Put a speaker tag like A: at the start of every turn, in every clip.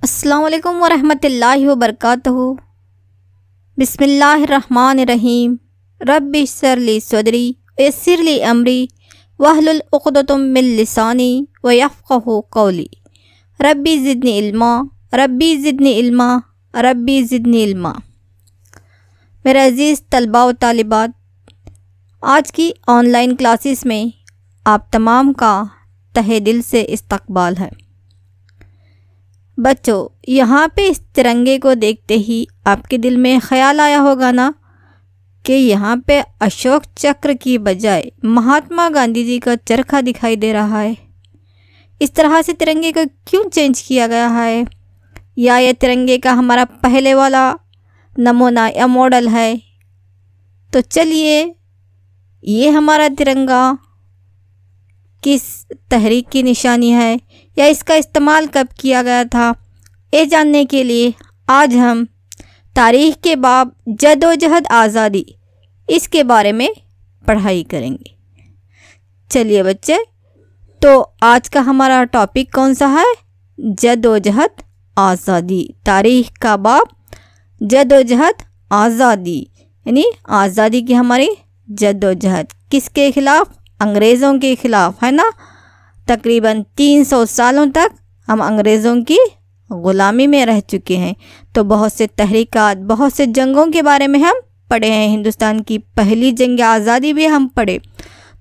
A: अस्सलाम वालेकुम वरहमतुल्लाहि वबरकातुहू। बिस्मिल्लाहिर्रहमानिर्रहीम। रब्बि इश्रह सदरी वयस्सिर ली अमरी वहलुल उक़दतम मिन लिसानी वयफ़क़हू क़ौली। रब्बी ज़िदनी इल्मा, रब्बी ज़िदनी इल्मा, रब्बी ज़िदनी इल्मा। मेरे अज़ीज़ तलबा व तालिबात, आज की ऑनलाइन क्लासेस में आप तमाम का तहे दिल से इस्तकबाल है। बच्चों, यहाँ पे इस तिरंगे को देखते ही आपके दिल में ख़याल आया होगा ना कि यहाँ पे अशोक चक्र की बजाय महात्मा गांधी जी का चरखा दिखाई दे रहा है। इस तरह से तिरंगे को क्यों चेंज किया गया है? या ये तिरंगे का हमारा पहले वाला नमूना या मॉडल है? तो चलिए, ये हमारा तिरंगा किस तहरीक की निशानी है या इसका इस्तेमाल कब किया गया था, ये जानने के लिए आज हम तारीख़ के बाब जदोजहद आज़ादी इसके बारे में पढ़ाई करेंगे। चलिए बच्चे, तो आज का हमारा टॉपिक कौन सा है? जदोजहद आज़ादी। तारीख़ का बाब जदोजहद आज़ादी, यानी आज़ादी की हमारी जदोजहद किसके ख़िलाफ़? अंग्रेज़ों के ख़िलाफ़, है ना। तकरीबन 300 सालों तक हम अंग्रेज़ों की ग़ुलामी में रह चुके हैं। तो बहुत से तहरीकात, बहुत से जंगों के बारे में हम पढ़े हैं। हिंदुस्तान की पहली जंग आज़ादी भी हम पढ़े।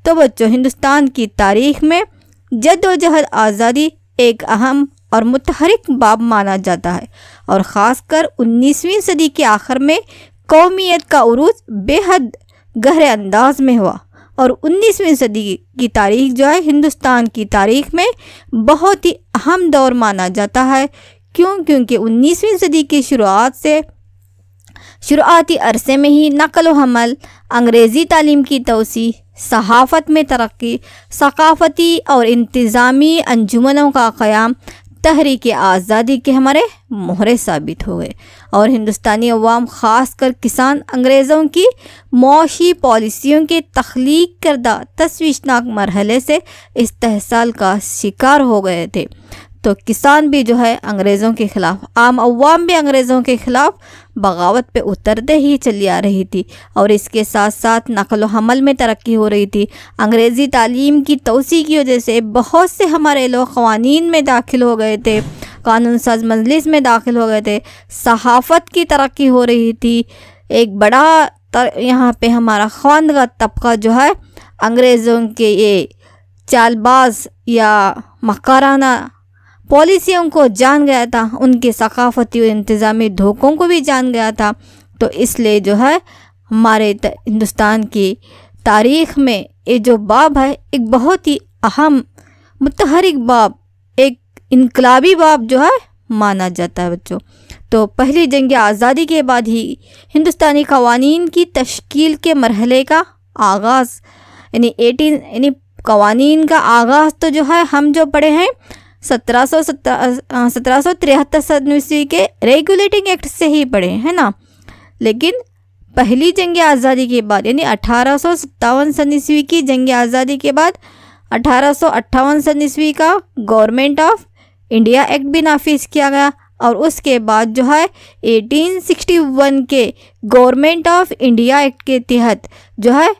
A: तो बच्चों, हिंदुस्तान की तारीख़ में जद्दोजहद आज़ादी एक अहम और मुतहरिक बाब माना जाता है और ख़ासकर 19वीं सदी के आखिर में कौमियत का उरूज बेहद गहरे अंदाज में हुआ और 19वीं सदी की तारीख़ जो है हिंदुस्तान की तारीख़ में बहुत ही अहम दौर माना जाता है। क्योंकि 19वीं सदी की शुरुआती अरसे में ही नक़ल व हमल, अंग्रेज़ी तालीम की तोसी, सहाफ़त में तरक्की, सक़ाफ़ती और इंतज़ामी अंजुमनों का क़याम तहरीक आज़ादी के हमारे मोहरे साबित हो गए और हिंदुस्तानी अवाम ख़ासकर किसान अंग्रेज़ों की मौशी पॉलिसियों के तख्लीक करदा तशवीशनाक मरहले से इस्तेहसाल का शिकार हो गए थे। तो किसान भी जो है अंग्रेज़ों के ख़िलाफ़, आम अवाम भी अंग्रेज़ों के ख़िलाफ़ बगावत पे उतरते ही चली आ रही थी और इसके साथ साथ नक़ल व हमल में तरक्की हो रही थी। अंग्रेज़ी तालीम की तोसी की वजह से बहुत से हमारे लोग क़वानीन में दाखिल हो गए थे, कानून साज मजलिस में दाखिल हो गए थे, सहाफ़त की तरक्की हो रही थी। एक बड़ा यहाँ पे हमारा ख़वानदगा तबका जो है अंग्रेज़ों के ये चालबाज या मकाराना पॉलिसियों को जान गया था, उनके सकाफ़ती और इंतज़ामी धोखों को भी जान गया था। तो इसलिए जो है हमारे हिंदुस्तान की तारीख़ में ये जो बाब है एक बहुत ही अहम मुतहरिक बाब, एक इनकलाबी बाब जो है माना जाता है बच्चों। तो पहली जंग आज़ादी के बाद ही हिंदुस्तानी क़वानीन की तश्कील के मरहले का आगाज़ यानी क़वानीन का आगाज़ तो जो है हम जो पढ़े हैं 1773 सन ईस्वी के रेगुलेटिंग एक्ट से ही पढ़े हैं ना। लेकिन पहली जंग आज़ादी के बाद यानी 1857 सन ईस्वी की जंग आज़ादी के बाद 1858 सन ईस्वी का गवर्नमेंट ऑफ इंडिया एक्ट भी नाफिज किया गया और उसके बाद जो है 1861 के गवर्नमेंट ऑफ इंडिया एक्ट के तहत जो है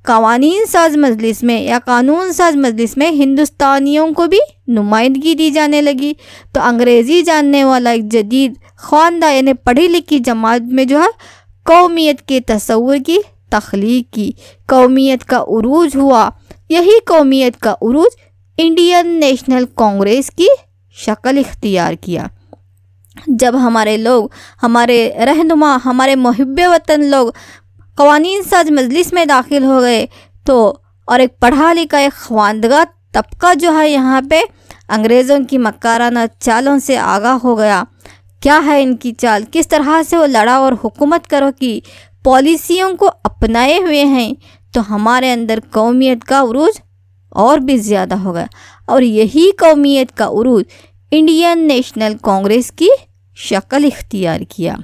A: कानून साज मजलिस में या कानून साज मजलिस में हिंदुस्तानियों को भी नुमाइंदगी दी जाने लगी। तो अंग्रेज़ी जानने वाला एक जदीद ख़वानदा यानी पढ़ी लिखी जमात में जो है कौमियत के तस्वुर की तख्लीक की, कौमियत का उरूज हुआ। यही कौमियत का उरूज इंडियन नेशनल कांग्रेस की शक्ल इख्तियार किया। जब हमारे लोग, हमारे रहनुमा, हमारे मुहिब्बे वतन लोग क़वानीन साज मजलिस में दाखिल हो गए तो और एक पढ़ा लिखा एक ख़वानदगा तबका जो है यहाँ पे अंग्रेज़ों की मकाराना चालों से आगाह हो गया। क्या है इनकी चाल, किस तरह से वो लड़ा और हुकूमत करो की पॉलिसियों को अपनाए हुए हैं, तो हमारे अंदर कौमियत का उरूज और भी ज़्यादा हो गया और यही कौमियत का उरूज इंडियन नेशनल कांग्रेस की शक्ल इख्तियार किया।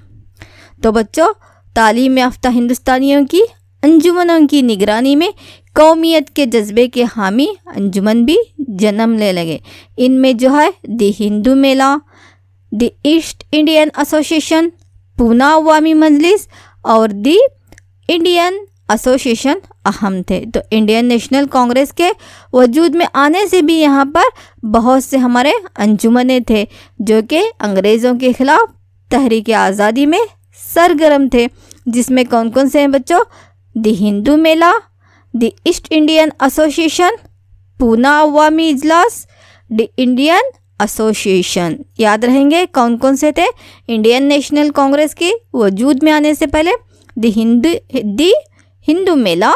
A: तो बच्चों, तालीम याफ्ता हिंदुस्तानियों की अंजुमनों की निगरानी में कौमियत के जज्बे के हामी अंजुमन भी जन्म ले लगे। इनमें जो है the Hindu Mela, the East Indian association, Poona अवामी मजलिस और द इंडियन एसोसिएशन अहम थे। तो इंडियन नेशनल कांग्रेस के वजूद में आने से भी यहाँ पर बहुत से हमारे अंजुमने थे जो कि अंग्रेज़ों के खिलाफ तहरीक आज़ादी में सरगर्म थे, जिसमें कौन कौन से हैं बच्चों? The Hindu Mela, the East Indian association, Poona अवामी इजलास, द इंडियन एसोसिएशन। याद रहेंगे कौन कौन से थे इंडियन नेशनल कांग्रेस के वजूद में आने से पहले? The Hindu Mela,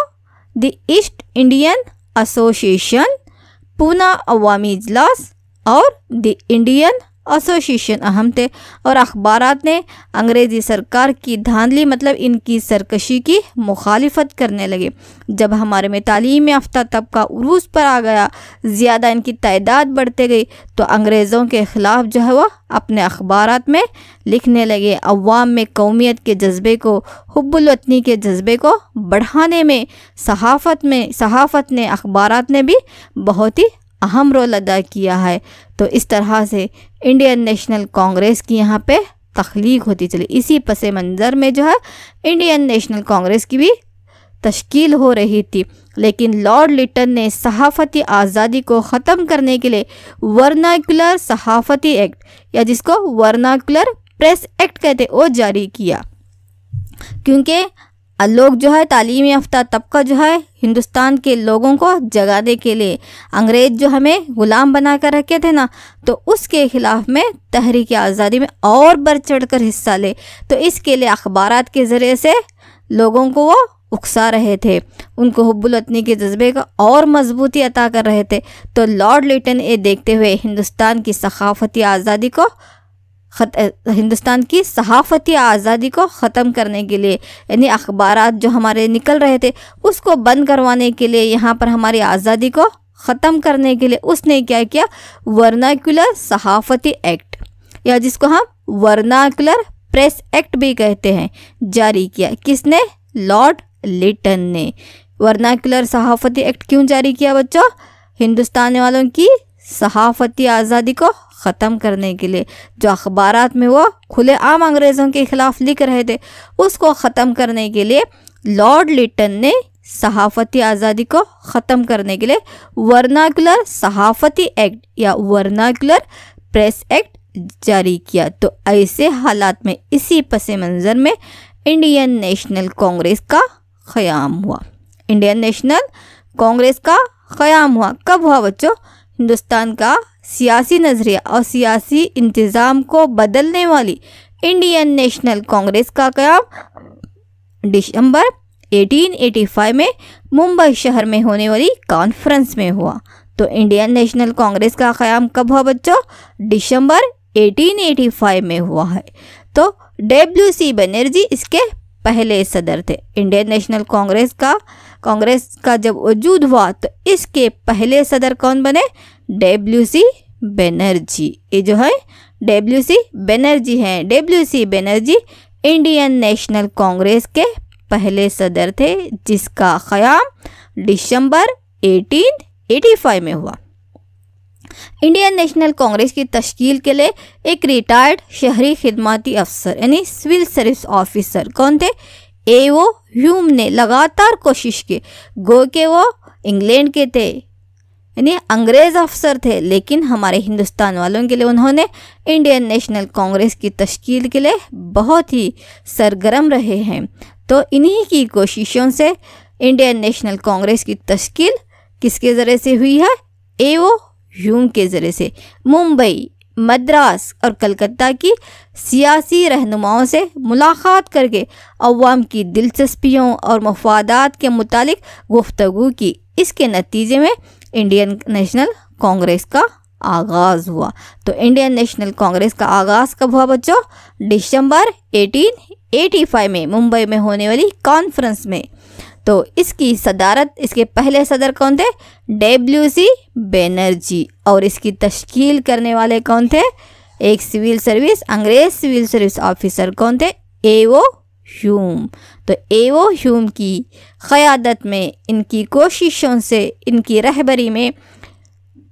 A: the East Indian association, Poona अवामी इजलास और द इंडियन एसोसिएशन अहम थे। और अखबारात ने अंग्रेज़ी सरकार की धांधली मतलब इनकी सरकशी की मुखालिफत करने लगे। जब हमारे में तालीम याफ्ता तबका उरूज पर आ गया, ज़्यादा इनकी तादाद बढ़ते गई, तो अंग्रेज़ों के ख़िलाफ़ जो है वह अपने अखबारात में लिखने लगे। अवाम में कौमियत के जज्बे को, हुब्बुल वतनी के जज्बे को बढ़ाने में सहाफ़त ने अखबारात ने भी बहुत ही अहम रोल अदा किया है। तो इस तरह से इंडियन नेशनल कांग्रेस की यहाँ पे तख्लीक होती चली। इसी पस मंज़र में जो है इंडियन नेशनल कांग्रेस की भी तश्कील हो रही थी, लेकिन लॉर्ड लिटन ने सहाफ़ती आज़ादी को ख़त्म करने के लिए वर्नाकुलर सहाफ़ती एक्ट, या जिसको वर्नाकुलर प्रेस एक्ट कहते, वो जारी किया। क्योंकि लोग जो है तालीम याफ्ता तबका जो है हिंदुस्तान के लोगों को जगाने के लिए, अंग्रेज़ जो हमें ग़ुलाम बना कर रखे थे ना, तो उसके ख़िलाफ़ में तहरीक आज़ादी में और बढ़ चढ़ कर हिस्सा ले। तो इसके लिए अखबारात के ज़रिए से लोगों को वो उकसा रहे थे, उनको हुब्बुल वतनी के जज्बे का और मजबूती अता कर रहे थे। तो लॉर्ड लिटन ये देखते हुए हिंदुस्तान की सहाफ़ती आज़ादी को ख़त्म करने के लिए, यानी अखबारात जो हमारे निकल रहे थे उसको बंद करवाने के लिए, यहाँ पर हमारी आज़ादी को ख़त्म करने के लिए उसने क्या किया? वर्नाकुलर सहाफ़ती एक्ट, या जिसको हम वर्नाकुलर प्रेस एक्ट भी कहते हैं, जारी किया। किसने? लॉर्ड लिटन ने। वर्नाकुलर सहाफ़ती एक्ट क्यों जारी किया बच्चों? हिंदुस्तान वालों की सहाफ़ती आज़ादी को ख़त्म करने के लिए। जो अखबारात में वो खुलेआम अंग्रेज़ों के ख़िलाफ़ लिख रहे थे, उसको ख़त्म करने के लिए लॉर्ड लिटन ने सहाफ़ती आज़ादी को ख़त्म करने के लिए वर्नाकुलर सहाफ़ती एक्ट या वर्नाकुलर प्रेस एक्ट जारी किया। तो ऐसे हालात में इसी पस मंज़र में इंडियन नेशनल कांग्रेस का क़याम हुआ। इंडियन नेशनल कांग्रेस का क़याम हुआ कब हुआ बच्चों? हिंदुस्तान का सियासी नज़रिया और सियासी इंतज़ाम को बदलने वाली इंडियन नेशनल कांग्रेस का क़याम दिसंबर 1885 में मुंबई शहर में होने वाली कॉन्फ्रेंस में हुआ। तो इंडियन नेशनल कांग्रेस का क़याम कब हुआ बच्चों? दिसंबर 1885 में हुआ है। तो डब्ल्यू.सी. बनर्जी इसके पहले सदर थे। इंडियन नेशनल कांग्रेस का जब वजूद हुआ तो इसके पहले सदर कौन बने? डब्ल्यू.सी. बनर्जी। ये जो है डब्ल्यू.सी. बनर्जी हैं। डब्ल्यू.सी. बनर्जी इंडियन नेशनल कांग्रेस के पहले सदर थे, जिसका क़याम दिसंबर 1885 में हुआ। इंडियन नेशनल कांग्रेस की तश्कील के लिए एक रिटायर्ड शहरी खिदमती अफसर यानी सिविल सर्विस ऑफिसर कौन थे? ए.ओ. ह्यूम ने लगातार कोशिश की। गो के वो इंग्लैंड के थे, यानी अंग्रेज़ अफसर थे, लेकिन हमारे हिंदुस्तान वालों के लिए उन्होंने इंडियन नेशनल कांग्रेस की तश्कील के लिए बहुत ही सरगर्म रहे हैं। तो इन्हीं की कोशिशों से इंडियन नेशनल कांग्रेस की तश्कील किसके ज़रिए से हुई है? ए.ओ. ह्यूम के ज़रिए से। मुंबई, मद्रास और कलकत्ता की सियासी रहनुमाओं से मुलाकात करके अवाम की दिलचस्पियों और मफादात के मुतालिक गुफ्तगू की। इसके नतीजे में इंडियन नेशनल कांग्रेस का आगाज़ हुआ। तो इंडियन नेशनल कांग्रेस का आगाज़ कब हुआ बच्चों? दिसंबर 1885 में मुंबई में होने वाली कॉन्फ्रेंस में। तो इसकी सदारत, इसके पहले सदर कौन थे? डब्ल्यू.सी. बनर्जी। और इसकी तश्कील करने वाले कौन थे? एक अंग्रेज़ सिविल सर्विस ऑफिसर कौन थे? ए.ओ. ह्यूम। तो ए.ओ. ह्यूम की क़यादत में, इनकी कोशिशों से, इनकी रहबरी में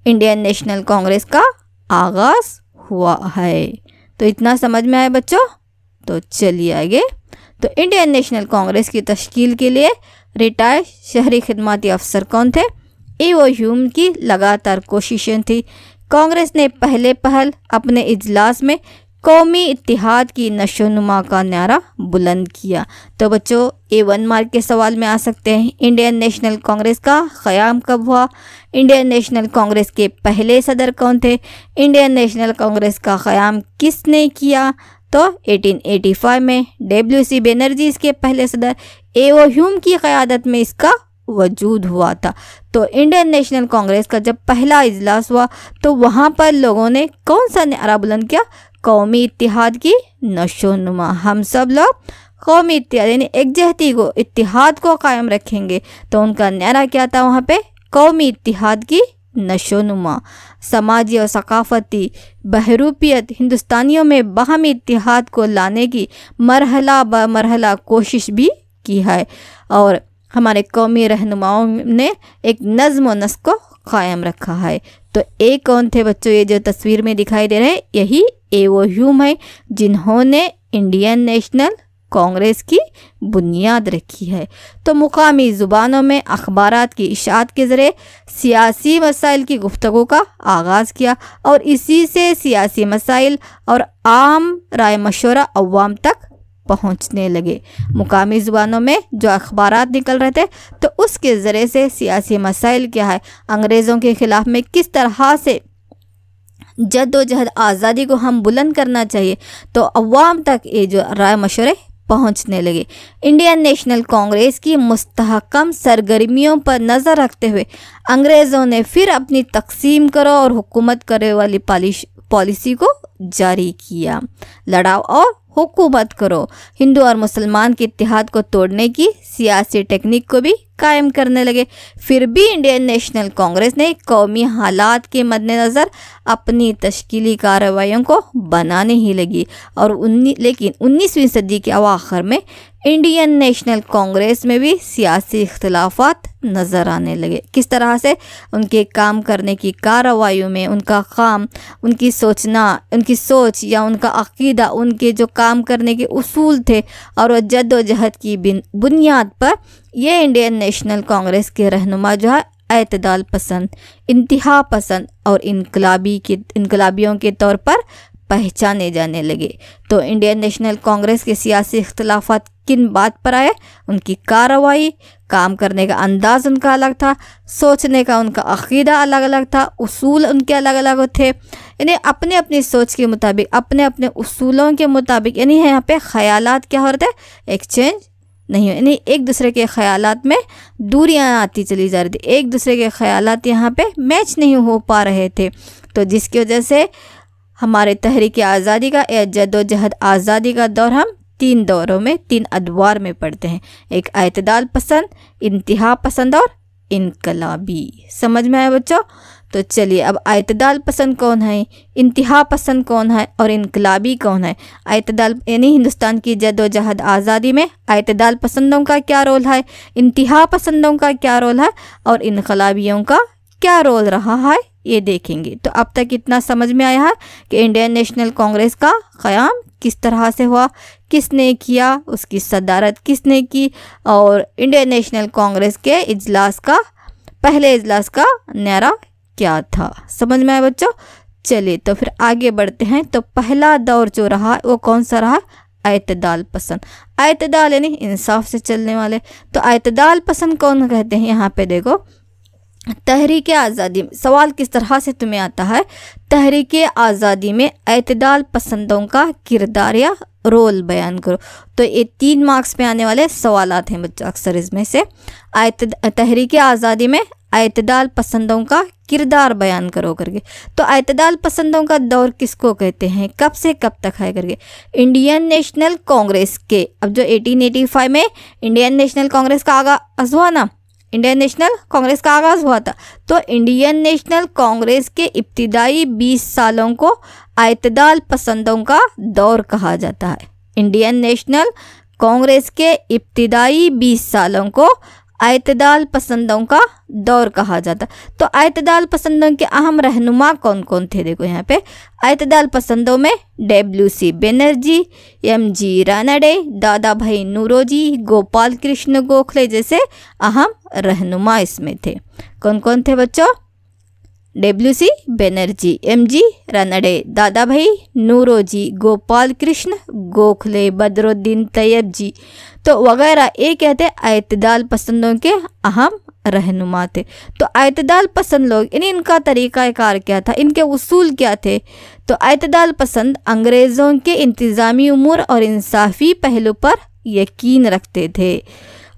A: इंडियन नेशनल कांग्रेस का आगाज़ हुआ है। तो इतना समझ में आया बच्चों। तो चलिए आगे। तो इंडियन नेशनल कांग्रेस की तश्कील के लिए रिटायर्ड शहरी खिदमती अफसर कौन थे? ईओ ह्यूम की लगातार कोशिशें थी। कांग्रेस ने पहले पहल अपने इजलास में कौमी इत्तेहाद की नशोनुमा का नारा बुलंद किया। तो बच्चों A1 मार्क के सवाल में आ सकते हैं। इंडियन नेशनल कांग्रेस का क़याम कब हुआ? इंडियन नेशनल कांग्रेस के पहले सदर कौन थे? इंडियन नेशनल कांग्रेस का क़याम किसने किया? तो 1885 में WC बनर्जी इसके पहले सदर। ईओ ह्यूम की क़यादत में इसका वजूद हुआ था। तो इंडियन नेशनल कांग्रेस का जब पहला इजलास हुआ तो वहाँ पर लोगों ने कौन सा नारा बुलंद किया? कौमी इत्तेहाद की नशोनुमा। हम सब लोग कौमी इत्तेहाद यानी एकजहती को, इत्तेहाद को कायम रखेंगे। तो उनका नारा क्या था वहाँ पे? कौमी इत्तेहाद की नशोनुमा। समाजी और सकाफती बहरूपियत हिंदुस्तानियों में बाहमी इत्तेहाद को लाने की मरहला ब मरहला कोशिश भी की है और हमारे कौमी रहनुमाओं ने एक नज़्म व नस्क को कायम रखा है। तो एक कौन थे बच्चों? ये जो तस्वीर में दिखाई दे रहे हैं यही ईओ ह्यूम है, जिन्होंने इंडियन नेशनल कांग्रेस की बुनियाद रखी है। तो मुकामी ज़ुबानों में अखबारात की इशाअत के ज़रिए सियासी मसाइल की गुफ्तगू का आगाज़ किया और इसी से सियासी मसाइल और आम राय मशवरा अवाम तक पहुंचने लगे। मुकामी ज़ुबानों में जो अखबारात निकल रहे थे तो उसके ज़रिए से सियासी मसाइल क्या है, अंग्रेज़ों के ख़िलाफ़ में किस तरह से जद्दोजहद आज़ादी को हम बुलंद करना चाहिए, तो अवाम तक ये जो राय मशवरे पहुंचने लगे। इंडियन नेशनल कांग्रेस की मुस्तहकम सरगर्मियों पर नज़र रखते हुए अंग्रेज़ों ने फिर अपनी तकसीम करो और हुकूमत करे वाली पॉलिसी को जारी किया। लड़ाओ और हुकूमत करो, हिंदू और मुसलमान के इत्तेहाद को तोड़ने की सियासी टेक्निक को भी कायम करने लगे। फिर भी इंडियन नेशनल कांग्रेस ने कौमी हालात के मद्देनज़र अपनी तश्कीली कार्रवाइयों को बनाने ही लगी और लेकिन 19वीं सदी के अवाखिर में इंडियन नेशनल कांग्रेस में भी सियासी इख्तिलाफात नज़र आने लगे। किस तरह से? उनके काम करने की कार्रवाइयों में उनका काम, उनकी सोच या उनका अक़ीदा, उनके जो काम करने के उसूल थे और वह जद्दोजहद की बुनियाद पर ये इंडियन नेशनल कांग्रेस के रहनुमा जो है एतदाल पसंद, इंतहा पसंद और इनकलाबियों के तौर पर पहचाने जाने लगे। तो इंडियन नेशनल कांग्रेस के सियासी इख्तिलाफात किन बात पर आए? उनकी कार्रवाई, काम करने का अंदाज़ उनका अलग था, सोचने का उनका अक़ीदा अलग अलग था, उसूल उनके अलग अलग थे। यानी अपने अपनी सोच के मुताबिक, अपने अपने उसूलों के मुताबिक, यानी यहाँ पे ख़यालात क्या हो रहे थे? एक्सचेंज नहीं, यानी एक दूसरे के ख़यालात में दूरियां आती चली जा रही थी, एक दूसरे के ख़यालात यहाँ पे मैच नहीं हो पा रहे थे। तो जिसकी वजह से हमारे तहरीक आज़ादी का या जद्दोजहद आज़ादी का दौर हम 3 दौरों में, 3 अदवार में पढ़ते हैं। एक एतदाल पसंद, इंतहा पसंद और इनकलाबी। समझ में आया बच्चों? तो चलिए अब एतदाल पसंद कौन है, इंतहा पसंद कौन है और इनकलाबी कौन है? एतदाल यानी हिंदुस्तान की जद्दोजहद आज़ादी में एतदाल पसंदों का क्या रोल है, इंतहा पसंदों का क्या रोल है और इनकलाबियों का क्या रोल रहा है, ये देखेंगे। तो अब तक इतना समझ में आया है कि इंडियन नेशनल कांग्रेस का क़याम किस तरह से हुआ, किसने किया, उसकी सदारत किसने की और इंडियन नेशनल कांग्रेस के पहले इजलास का नारा क्या था। समझ में आया बच्चों? चलिए तो फिर आगे बढ़ते हैं। तो पहला दौर जो रहा वो कौन सा रहा? एतदाल पसंद। एतदाल यानी इंसाफ से चलने वाले। तो एतदाल पसंद कौन कहते हैं? यहाँ पे देखो, तहरीक आज़ादी में सवाल किस तरह से तुम्हें आता है? तहरीक आज़ादी में एतदाल पसंदों का किरदार या रोल बयान करो। तो ये 3 मार्क्स पे आने वाले सवालात हैं बच्चों अक्सर इसमें से। तहरीक आज़ादी में एतदाल पसंदों का किरदार बयान करो करके। तो एतदाल पसंदों का दौर किसको कहते हैं, कब से कब तक है करके? इंडियन नेशनल कांग्रेस के, अब जो 1885 में इंडियन नेशनल कांग्रेस का आगाज़ हुआ ना, इंडियन नेशनल कांग्रेस का आगाज़ हुआ था, तो इंडियन नेशनल कांग्रेस के इब्तिदाई 20 सालों को एतदाल पसंदों का दौर कहा जाता है। इंडियन नेशनल कांग्रेस के इब्तिदाई 20 सालों को अतदाल पसंदों का दौर कहा जाता। तो अतदाल पसंदों के अहम रहनुमा कौन कौन थे? देखो यहाँ पे अतदाल पसंदों में WC बनर्जी, MG रानडे, दादा भाई नौरोजी, गोपाल कृष्ण गोखले जैसे अहम रहनुमा इसमें थे। कौन कौन थे बच्चों? WC बनर्जी, MG रानडे, दादा भाई नौरोजी, गोपाल कृष्ण गोखले, बदरुद्दीन तैयब जी तो वगैरह ये कहते अतदाल पसंदों के अहम रहनुमा थे। तो अतदाल पसंद लोग इनका तरीक़ाकार क्या था, इनके उसूल क्या थे? तो अतदाल पसंद अंग्रेज़ों के इंतज़ामी उमूर और इंसाफ़ी पहलू पर यकीन रखते थे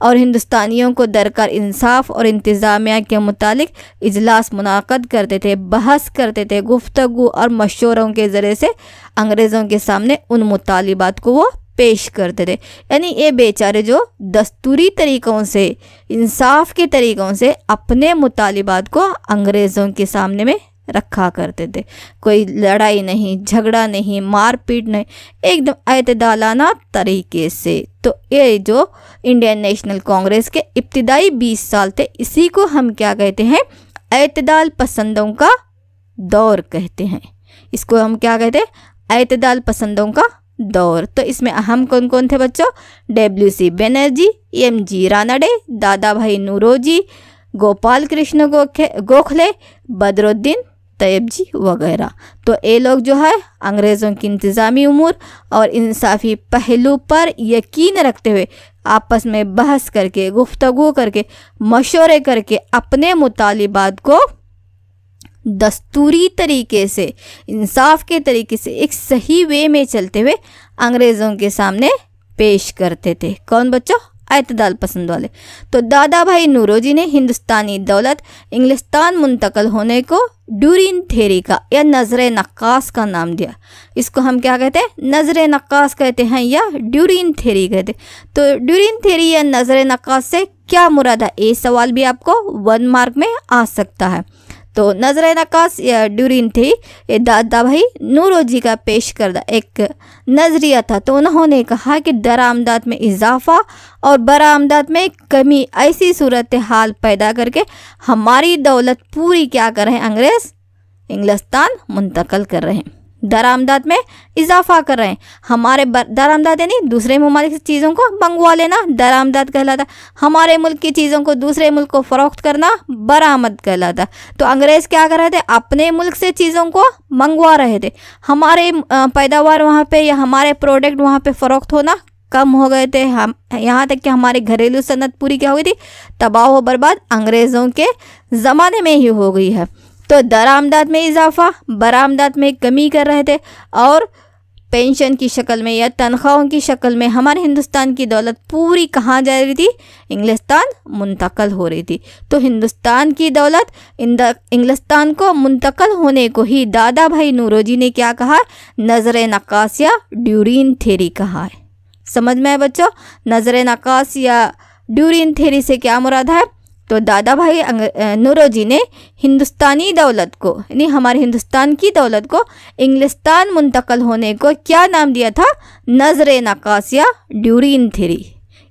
A: और हिंदुस्तानियों को दरकार इंसाफ और इंतज़ामिया के मुतालिक इजलास मुनाक़द करते थे, बहस करते थे, गुफ्तगू और मशवरों के ज़रिए से अंग्रेज़ों के सामने उन मुतालिबात को वो पेश करते थे। यानी ये बेचारे जो दस्तूरी तरीक़ों से, इंसाफ के तरीक़ों से अपने मुतालिबात को अंग्रेज़ों के सामने में रखा करते थे। कोई लड़ाई नहीं, झगड़ा नहीं, मारपीट नहीं, एकदम अतदालाना तरीके से। तो ये जो इंडियन नेशनल कांग्रेस के इब्तिदाई 20 साल थे, इसी को हम क्या कहते हैं? अतदाल पसंदों का दौर कहते हैं। इसको हम क्या कहते हैं? अतदाल पसंदों का दौर। तो इसमें अहम कौन कौन थे बच्चों? WC बनर्जी, MG रानडे, दादा भाई नौरोजी, गोपाल कृष्ण गोखले, बदरुद्दीन तैयब जी वगैरह। तो ये लोग जो है अंग्रेज़ों की इंतज़ामी उमूर और इंसाफ़ी पहलू पर यकीन रखते हुए आपस में बहस करके, गुफ्तगू करके, मशवरे करके अपने मुतालिबात को दस्तूरी तरीके से, इंसाफ के तरीके से, एक सही वे में चलते हुए अंग्रेज़ों के सामने पेश करते थे। कौन बच्चों? अतदाल पसंद वाले। तो दादा भाई नौरोजी ने हिंदुस्तानी दौलत इंग्लिस्तान मुंतकल होने को ड्यूरिन थेरी का या नज़र नक्कास का नाम दिया। इसको हम क्या कहते हैं? नज़र नक्कास कहते हैं या ड्यूरिन थेरी कहते हैं। तो ड्यूरिन थेरी या नज़र नक्कास से क्या मुराद है? ये सवाल भी आपको 1 मार्क में आ सकता है। तो नज़र नक्कास या ड्यूरिन थेरी ये दादा भाई नौरोजी का पेश करदा एक नज़रिया था। तो उन्होंने कहा कि दरामदात में इजाफ़ा और बरामदात में कमी ऐसी सूरत हाल पैदा करके हमारी दौलत पूरी क्या कर रहे हैं? अंग्रेज़ इंग्लिस्तान मुंतकल कर रहे हैं, दरामदात में इजाफा कर रहे हैं। हमारे दरामदात यानी दूसरे ममालिक से चीज़ों को मंगवा लेना दरामदात कहलाता। हमारे मुल्क की चीज़ों को दूसरे मुल्क को फ़रोख्त करना बरामद कहलाता। तो अंग्रेज़ क्या कर रहे थे? अपने मुल्क से चीज़ों को मंगवा रहे थे। हमारे पैदावार वहाँ पे या हमारे प्रोडक्ट वहाँ पे फ़रोख्त होना कम हो गए थे। हम यहाँ तक कि हमारी घरेलू सनत पूरी क्या हुई थी? तबाह व बर्बाद अंग्रेज़ों के ज़माने में ही हो गई है। तो दरामदात में इजाफा, बरामदात में कमी कर रहे थे और पेंशन की शक्ल में या तनख्वाहों की शक्ल में हमारे हिंदुस्तान की दौलत पूरी कहाँ जा रही थी? इंग्लिस्तान मुंतकल हो रही थी। तो हिंदुस्तान की दौलत इंग्लिस्तान को मुंतकल होने को ही दादा भाई नौरोजी ने क्या कहा? नज़र नक्कास या ड्यूरिन थेरी कहा है। समझ में आए बच्चों? नज़र नक्कास या ड्यूरिन थेरी से क्या मुराद है? तो दादा भाई नौरोजी ने हिंदुस्तानी दौलत को यानी हमारे हिंदुस्तान की दौलत को इंग्लिस्तान मुंतकल होने को क्या नाम दिया था? नज़र नक्कास या ड्यूरिन थेरी।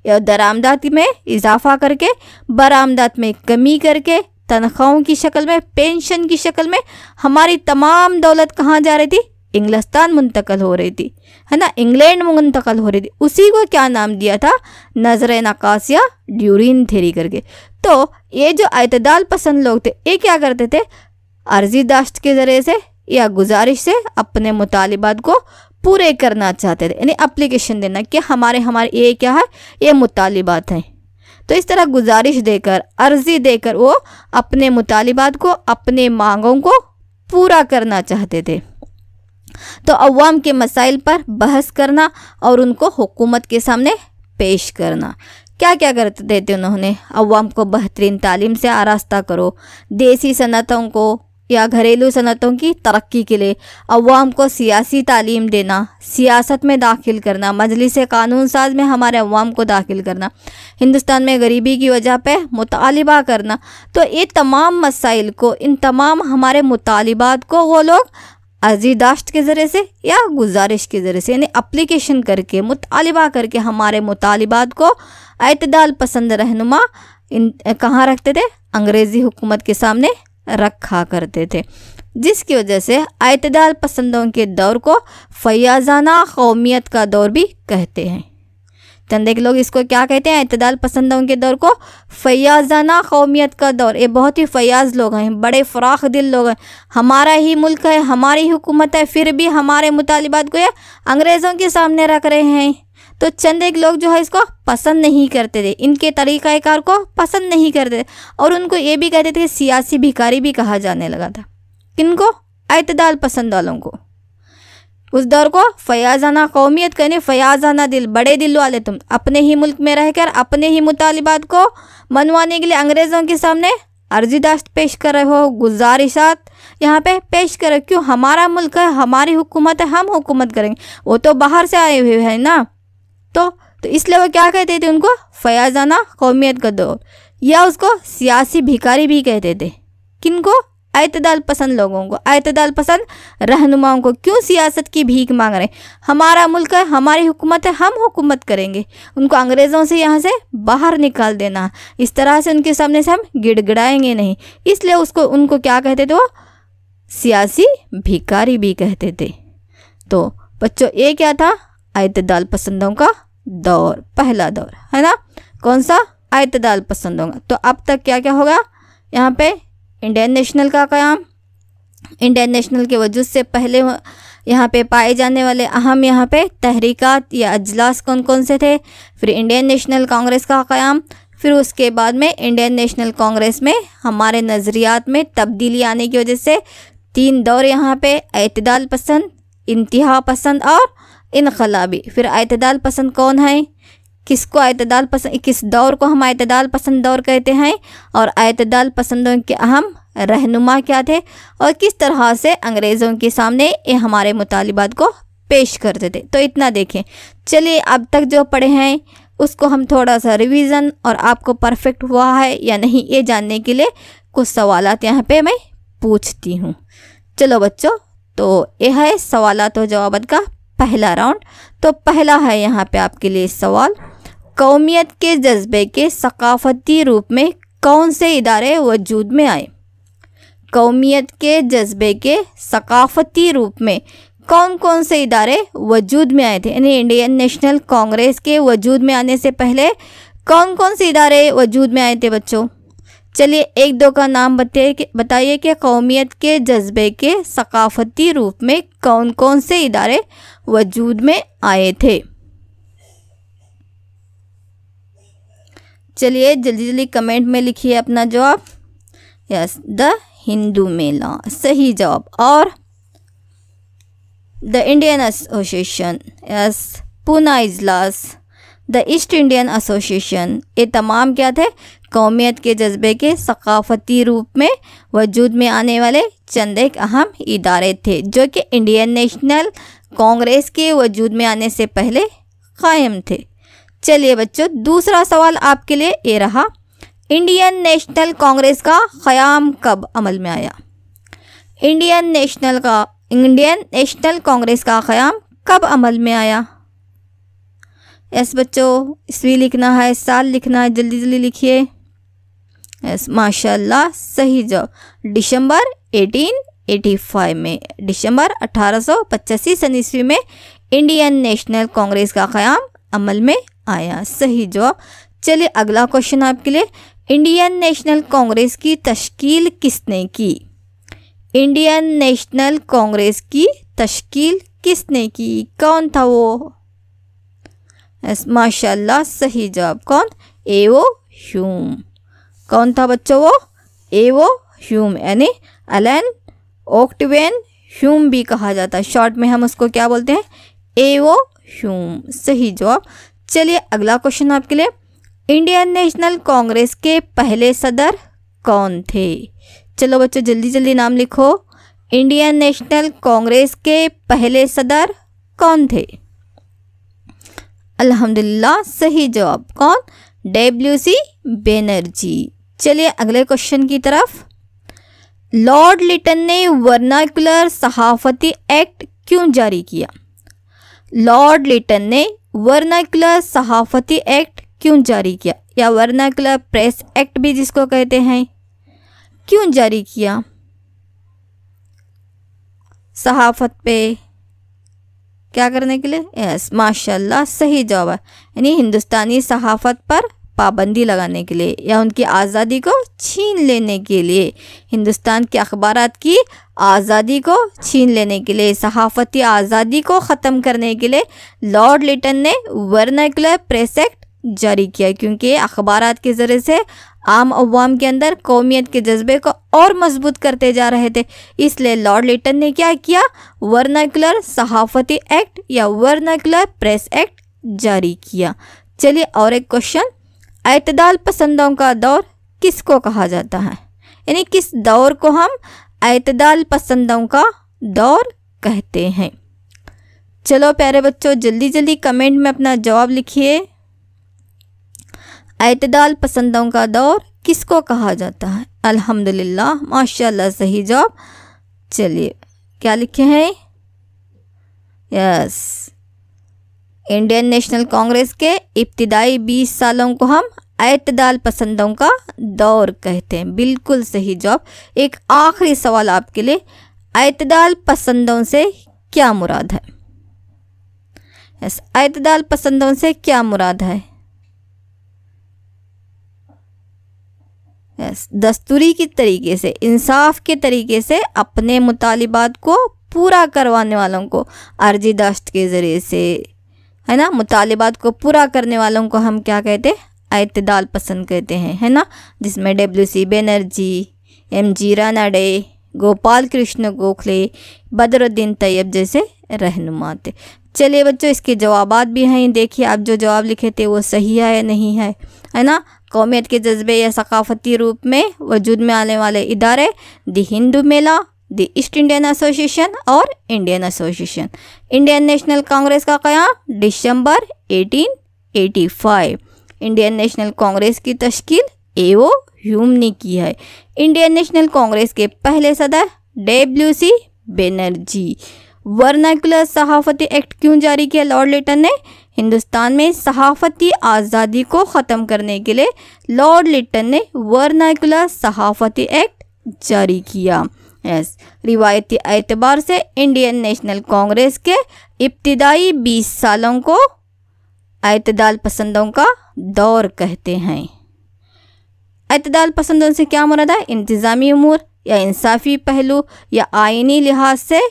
A: या दरामदात में इजाफा करके, बरामदात में कमी करके, तनख्वाहों की शक्ल में, पेंशन की शक्ल में हमारी तमाम दौलत कहाँ जा रही थी? इंग्लिस्तान मुंतकल हो रही थी, है ना, इंग्लैंड मुंतकल हो रही थी। उसी को क्या नाम दिया था? नज़र नक्कास या ड्यूरिन थेरी करके। तो ये जो अतदाल पसंद लोग थे ये क्या करते थे? अर्जी दाश्त के ज़रिए से या गुजारिश से अपने मुतालिबात को पूरे करना चाहते थे, यानी अप्लीकेशन देना कि हमारे ये क्या है? ये मुतालिबात हैं। तो इस तरह गुजारिश देकर, अर्जी देकर वो अपने मुतालिबात को, अपने मांगों को पूरा करना चाहते थे। तो अवाम के मसाइल पर बहस करना और उनको हुकूमत के सामने पेश करना। क्या क्या करते थे उन्होंने? अवाम को बेहतरीन तालीम से आरास्ता करो, देसी सनतों को या घरेलू सनतों की तरक्की के लिए अवाम को सियासी तालीम देना, सियासत में दाखिल करना, मजलिस कानून साज में हमारे अवाम को दाखिल करना, हिंदुस्तान में गरीबी की वजह पे मुतालिबा करना। तो ये तमाम मसाइल को, इन तमाम हमारे मुतालिबात को वो लोग अर्जी दाश्त के ज़रिए से या गुजारिश के ज़रिए से यानी अप्लीकेशन करके, मुतालिबा करके हमारे मुतालिबात को अतदाल पसंद रहनुमा कहाँ रखते थे? अंग्रेज़ी हुकूमत के सामने रखा करते थे, जिसकी वजह से इत्तेदाल पसंदों के दौर को फयाजाना कौमियत का दौर भी कहते हैं। चंद एक लोग इसको क्या कहते हैं? इत्तेदाल पसंदों के दौर को फयाजाना कौमियत का दौर। ये बहुत ही फयाज लोग हैं, बड़े फ़राख दिल लोग हैं। हमारा ही मुल्क है, हमारी हुकूमत है, फिर भी हमारे मुतालिबात को ये अंग्रेज़ों के सामने रख रहे हैं। तो चंद एक लोग जो है इसको पसंद नहीं करते थे, इनके तरीक़ाकार को पसंद नहीं करते थे, और उनको ये भी कहते थे सियासी भिखारी भी कहा जाने लगा था। किनको? इत्तेदाल पसंद वालों को। उस दौर को फयाजाना कौमियत कहने, फयाजाना दिल, बड़े दिल वाले। तुम अपने ही मुल्क में रहकर अपने ही मुतालिबात को मनवाने के लिए अंग्रेज़ों के सामने अर्जी-दाश्त पेश कर रहे हो, गुजारिशात यहाँ पे पेश कर रहे हो। क्यों? हमारा मुल्क है, हमारी हुकूमत है, हम हुकूमत करेंगे। वो तो बाहर से आए हुए हैं ना, तो इसलिए वो क्या कहते थे? उनको फयाजाना कौमियत का दौर, या उसको सियासी भिखारी भी कहते थे। किनको? इत्तेदाल पसंद लोगों को, इत्तेदाल पसंद रहनुमाओं को। क्यों सियासत की भीख मांग रहे हैं? हमारा मुल्क है, हमारी हुकूमत है, हम हुकूमत करेंगे। उनको अंग्रेज़ों से यहाँ से बाहर निकाल देना, इस तरह से उनके सामने से हम गिड़गिड़ाएंगे नहीं, इसलिए उनको क्या कहते थे? वो सियासी भिखारी भी कहते थे। तो बच्चों, ये क्या था? इत्तेदाल पसंदों का दौर, पहला दौर है ना। कौन सा? इत्तेदाल पसंदों का। तो अब तक क्या क्या होगा यहाँ पे? इंडियन नेशनल का क़याम, इंडियन नेशनल के वजूद से पहले यहाँ पे पाए जाने वाले अहम यहाँ पे तहरीकात या अजलास कौन कौन से थे। फिर इंडियन नेशनल कांग्रेस का क़याम, फिर उसके बाद में इंडियन नेशनल कांग्रेस में हमारे नज़रियात में तब्दीली आने की वजह से 3 दौर यहाँ पे, इत्तेदाल पसंद, इंतहा पसंद और इनकलाबी। फिर इत्तेदाल पसंद कौन है? किसको इत्तेदाल पसंद, किस दौर को हम इत्तेदाल पसंद दौर कहते हैं, और इत्तेदाल पसंदों के अहम रहनुमा क्या थे, और किस तरह से अंग्रेज़ों के सामने ये हमारे मुतालिबात को पेश करते थे। तो इतना देखें। चलिए, अब तक जो पढ़े हैं उसको हम थोड़ा सा रिवीज़न, और आपको परफेक्ट हुआ है या नहीं ये जानने के लिए कुछ सवालात यहाँ पे मैं पूछती हूँ। चलो बच्चों, तो यह है सवालात व जवाबात का पहला राउंड। तो पहला है यहाँ पे आपके लिए सवाल, कौमियत के जज्बे के सकाफ़ती रूप में कौन से इदारे वजूद में आए? कौमियत के जज्बे के सकाफ़ती रूप में कौन कौन से इदारे वजूद में आए थे? यानी इंडियन नेशनल कांग्रेस के वजूद में आने से पहले कौन कौन से इदारे वजूद में आए थे बच्चों? चलिए, एक दो का नाम बताइए कि कौमियत के जज्बे के सकाफ़ती रूप में कौन कौन से इदारे वजूद में आए थे। चलिए जल्दी जल्दी कमेंट में लिखिए अपना जवाब। यस, द हिंदू मेला सही जवाब। और the Indian association, yes, Poona इजलास, द ईस्ट इंडियन एसोसिएशन, ये तमाम क्या थे? कौमियत के जज्बे के सकाफ़ती रूप में वजूद में आने वाले चंद एक अहम इदारे थे, जो कि इंडियन नेशनल कांग्रेस के वजूद में आने से पहले कायम थे। चलिए बच्चों, दूसरा सवाल आपके लिए ये रहा, इंडियन नेशनल कांग्रेस का क़याम कब अमल में आया? इंडियन नेशनल कांग्रेस का क़याम कब अमल में आया? यस बच्चों, ईस्वी लिखना है, साल लिखना है, जल्दी जल्दी लिखिए। यस, माशाल्लाह सही जवाब। दिसंबर 1885 में, दिसंबर 1885 सन ईस्वी में इंडियन नेशनल कांग्रेस का क़याम अमल में आया, सही जवाब। चलिए अगला क्वेश्चन आपके लिए, इंडियन नेशनल कांग्रेस की तश्कील किसने की? इंडियन नेशनल कांग्रेस की तश्कील किसने की? कौन था वो? माशाल्लाह सही जवाब। कौन? एवो ह्यूम। कौन था बच्चों वो? एवो ह्यूम, यानी एलन ओक्टेवियन ह्यूम भी कहा जाता है, शॉर्ट में हम उसको क्या बोलते हैं? एवो ह्यूम, सही जवाब। चलिए अगला क्वेश्चन आपके लिए, इंडियन नेशनल कांग्रेस के पहले सदर कौन थे? चलो बच्चों जल्दी जल्दी नाम लिखो। इंडियन नेशनल कांग्रेस के पहले सदर कौन थे? अल्हम्दुलिल्लाह सही जवाब। कौन? WC बनर्जी। चलिए अगले क्वेश्चन की तरफ, लॉर्ड लिटन ने वर्नाकुलर सहाफ़ती एक्ट क्यों जारी किया? लॉर्ड लिटन ने वर्नाकुलर सहाफ़ती एक्ट क्यों जारी किया? या वर्नाकुलर प्रेस एक्ट भी जिसको कहते हैं, क्यों जारी किया? सहाफत पे क्या करने के लिए? यस, माशाल्लाह सही जवाब है। यानी हिंदुस्तानी सहाफत पर पाबंदी लगाने के लिए या उनकी आज़ादी को छीन लेने के लिए, हिंदुस्तान के अखबारात की आज़ादी को छीन लेने के लिए, सहाफ़ती आज़ादी को ख़त्म करने के लिए लॉर्ड लिटन ने वर्नाकुलर प्रेस एक्ट जारी किया, क्योंकि अखबारात के ज़रिए से आम अवाम के अंदर कौमियत के जज्बे को और मजबूत करते जा रहे थे। इसलिए लॉर्ड लिटन ने क्या किया? वर्नाकुलर सहाफ़ती एक्ट या वर्नाकुलर प्रेस एक्ट जारी किया। चलिए और एक क्वेश्चन, एतदाल पसंदों का दौर किसको कहा जाता है? यानी किस दौर को हम एतदाल पसंदों का दौर कहते हैं? चलो प्यारे बच्चों, जल्दी जल्दी कमेंट में अपना जवाब लिखिए। एतदाल पसंदों का दौर किसको कहा जाता है? अल्हम्दुलिल्लाह, माशाल्लाह सही जवाब। चलिए क्या लिखे हैं? यस, इंडियन नेशनल कांग्रेस के इब्तिदाई 20 सालों को हम एतदाल पसंदों का दौर कहते हैं। बिल्कुल सही जवाब। एक आखिरी सवाल आपके लिए, एतदाल पसंदों से क्या मुराद है? यस, एतदाल पसंदों से क्या मुराद है? यस, दस्तूरी की तरीके से, इंसाफ के तरीके से अपने मुतालिबात को पूरा करवाने वालों को अर्जी दाश्त के ज़रिए से, है ना, मुतालिबात को पूरा करने वालों को हम क्या कहते हैं? एतदाल पसंद कहते हैं, है ना, जिसमें WC बनर्जी, MG रानाडे, गोपाल कृष्ण गोखले, बदरुद्दीन तैयब जैसे रहनुमा थे। चलिए बच्चों, इसके जवाबात भी हैं, देखिए आप जो जवाब लिखे थे वो सही है या नहीं है, है ना। कौमियत के जज्बे या सकाफती रूप में वजूद में आने वाले इदारे the Hindu Mela, the East Indian association और Indian association. Indian national congress का क़याम दिसंबर 1885। इंडियन नेशनल कांग्रेस की तश्कील A.O. ह्यूम ने की है। इंडियन नेशनल कांग्रेस के पहले सदर WC बनर्जी। वर्नाकुलर सहाफ़ती एक्ट क्यों जारी किया लॉर्ड लिटन ने? हिंदुस्तान में सहाफ़ती आज़ादी को ख़त्म करने के लिए लॉर्ड लिटन ने वर्नाकुलर सहाफ़ती एक्ट जारी किया। यस, रिवायती एतबार से इंडियन नेशनल कांग्रेस के इब्तिदाई 20 सालों को एतदाल पसंदों का दौर कहते हैं। एतदाल पसंदों से क्या मुराद है? इंतज़ामी उमूर या इंसाफ़ी पहलू या आइनी लिहाज से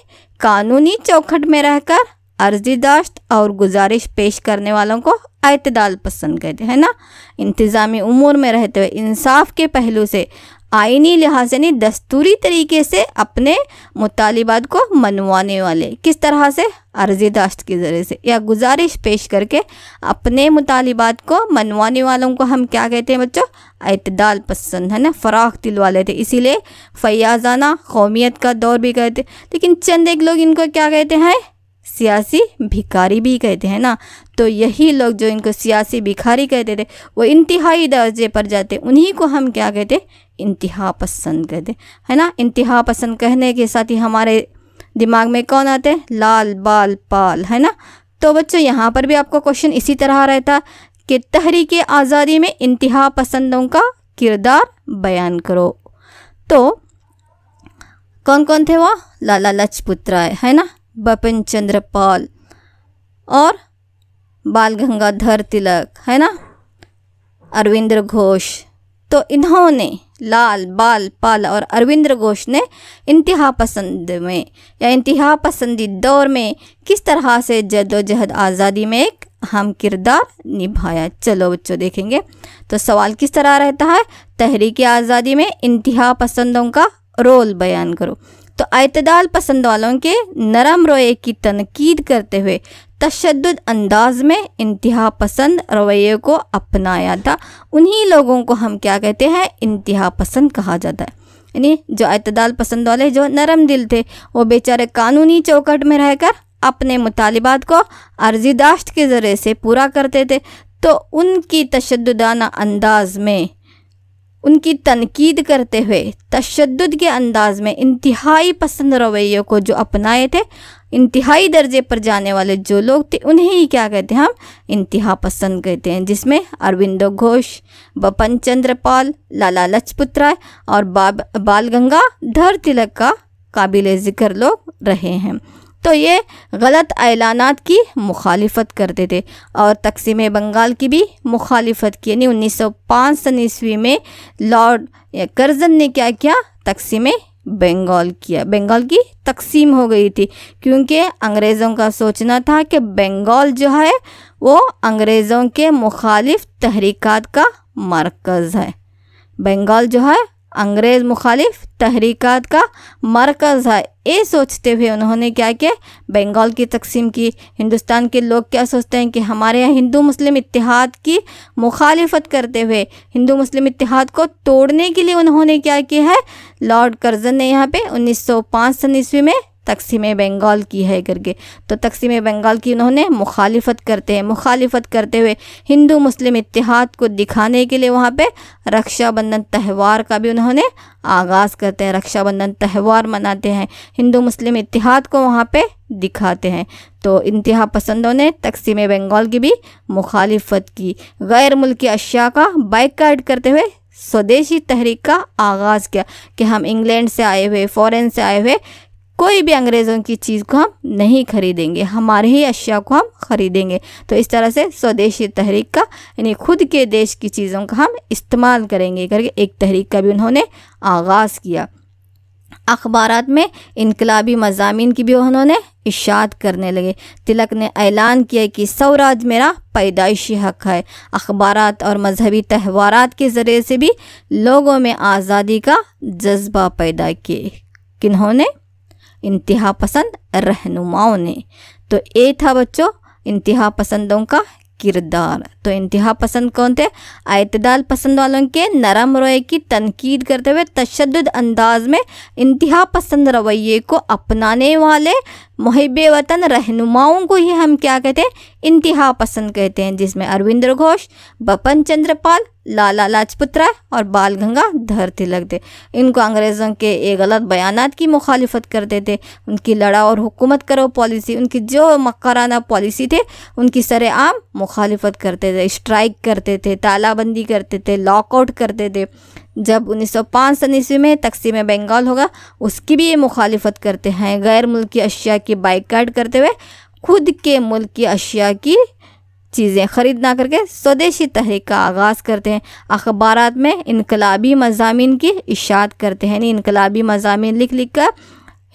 A: कानूनी चौखट में रहकर अर्जी दाश्त और गुजारिश पेश करने वालों को एतदाल पसंद कहते हैं ना। इंतज़ामी उमूर में रहते हुए इंसाफ के पहलू से आइनी लिहाज यानी दस्तूरी तरीके से अपने मुतालिबात को मनवाने वाले, किस तरह से? अर्जी दाश्त के ज़रिए से या गुजारिश पेश करके अपने मुतालिबात को मनवाने वालों को हम क्या कहते हैं बच्चों? एतदाल पसंद, है ना। फ़राख दिल वाले थे, इसीलिए फैयाजाना कौमियत का दौर भी कहते। लेकिन चंद एक लोग इनको क्या कहते हैं? सियासी भिखारी भी कहते हैं ना। तो यही लोग जो इनको सियासी भिखारी कहते थे वो इंतहाई दर्जे पर जाते, उन्हीं को हम क्या कहते? इंतहा पसंद कहते, है ना। इंतहा पसंद कहने के साथ ही हमारे दिमाग में कौन आते हैं? लाल बाल पाल, है ना। तो बच्चों यहाँ पर भी आपको क्वेश्चन इसी तरह रहता कि तहरीक आज़ादी में इंतहा पसंदों का किरदार बयान करो। तो कौन कौन थे वो? लाला लाजपत राय, है ना, बिपिन चंद्र पाल और बाल गंगाधर तिलक, है ना, अरविंद घोष। तो इन्होंने, लाल बाल पाल और अरविंद घोष ने इंतहा पसंद में या इंतहा पसंदी दौर में किस तरह से जद्दोजहद आज़ादी में एक अहम किरदार निभाया। चलो बच्चों देखेंगे। तो सवाल किस तरह रहता है? तहरीक आज़ादी में इंतहा पसंदों का रोल बयान करो। तो एतदाल पसंद वालों के नरम रोये की तनकीद करते हुए तशद्दुद अंदाज में इंतहा पसंद रवैये को अपनाया था। उन्हीं लोगों को हम क्या कहते हैं? इंतहा पसंद कहा जाता है। यानी जो एतदाल पसंद वाले जो नरम दिल थे वो बेचारे कानूनी चौखट में रहकर अपने मुतालिबात को अर्जी दाश्त के ज़रिए से पूरा करते थे। तो उनकी तशद्दुदाना अंदाज में उनकी तनकीद करते हुए तशद्दुद के अंदाज में इंतहाई पसंद रवैयों को जो अपनाए थे, इंतहाई दर्जे पर जाने वाले जो लोग थे, उन्हें ही क्या कहते हैं, हम इंतहा पसंद कहते हैं, जिसमें अरविंदो घोष, बपन चंद्र पाल, लाला लाजपत राय और बाल गंगाधर तिलक का काबिल ज़िक्र लोग रहे हैं। तो ये गलत ऐलानात की मुखालिफत करते थे और तकसीम बंगाल की भी मुखालिफत की। यानी 1905 सन ईस्वी में लॉर्ड कर्जन ने क्या किया, तकसीम बंगाल किया। बंगाल की तकसीम हो गई थी क्योंकि अंग्रेज़ों का सोचना था कि बंगाल जो है वो अंग्रेज़ों के मुखालिफ तहरीकात का मरकज़ है। बंगाल जो है अंग्रेज़ मुखालिफ तहरीकात का मरकज़ है। ये सोचते हुए उन्होंने क्या किया, बंगाल की तकसीम की। हिंदुस्तान के लोग क्या सोचते हैं कि हमारे यहाँ हिंदू मुस्लिम इत्तेहाद की मुखालिफत करते हुए हिंदू मुस्लिम इत्तेहाद को तोड़ने के लिए उन्होंने क्या किया है, लॉर्ड कर्जन ने यहाँ पे 1905 सन ईस्वी में तकसीम बंगाल की है करके। तो तकसीम बंगाल की उन्होंने मुखालिफत करते हुए हिंदू मुस्लिम इत्तेहाद को दिखाने के लिए वहाँ पे रक्षाबंधन त्यौहार का भी उन्होंने आगाज़ करते हैं। रक्षाबंधन त्यौहार मनाते हैं, हिंदू मुस्लिम इत्तेहाद को वहाँ पे दिखाते हैं। तो इंतहा पसंदों ने तकसीम बंगाल की भी मुखालिफत की। गैर मुल्की अशिया का बाइकाट करते हुए स्वदेशी तहरीक का आगाज़ किया कि हम इंग्लैंड से आए हुए, फ़ॉरेन से आए हुए कोई भी अंग्रेज़ों की चीज़ को हम नहीं खरीदेंगे, हमारे ही अशिया को हम खरीदेंगे। तो इस तरह से स्वदेशी तहरीक का यानी खुद के देश की चीज़ों का हम इस्तेमाल करेंगे करके एक तहरीक का भी उन्होंने आगाज़ किया। अखबारात में इनकलाबी मज़ामीन की भी उन्होंने इशाअत करने लगे। तिलक ने ऐलान किया कि स्वराज मेरा पैदाइशी हक़ है। अखबारात और मजहबी त्यौहारात के ज़रिए से भी लोगों में आज़ादी का जज्बा पैदा किए। किन्होंने? इंतहा पसंद रहनुमाओं ने। तो ये था बच्चों इंतहा पसंदों का किरदार। तो इंतहा पसंद कौन थे? एतदाल पसंद वालों के नरम रवैये की तनकीद करते हुए तशद्दुद अंदाज में इंतहा पसंद रवैये को अपनाने वाले मुहिब्बे वतन रहनुमाओं को ही हम क्या कहते हैं, इंतहा पसंद कहते हैं, जिसमें अरविंद घोष, बपन चंद्र पाल, लाला लाजपत राय और बाल गंगाधर तिलक थे। इनको अंग्रेज़ों के ये गलत बयानात की मुखालिफत करते थे। उनकी लड़ाओ और हुकूमत करो पॉलिसी, उनकी जो मक्काराना पॉलिसी थे उनकी सरेआम मुखालिफत करते थे, स्ट्राइक करते थे, तालाबंदी करते थे, लॉकआउट करते थे। जब 1905 सन ईस्वी में तकसीम बंगाल होगा उसकी भी ये मुखालिफत करते हैं। गैर मुल्की अशिया की बाइकाट करते हुए खुद के मुल्क की अशिया की चीज़ें ख़रीद ना करके स्वदेशी तहरीक का आगाज़ करते हैं। अखबारात में इनकलाबी मज़ामीन की इशाअत करते हैं, यानी इनकलाबी मज़ामीन लिख लिख कर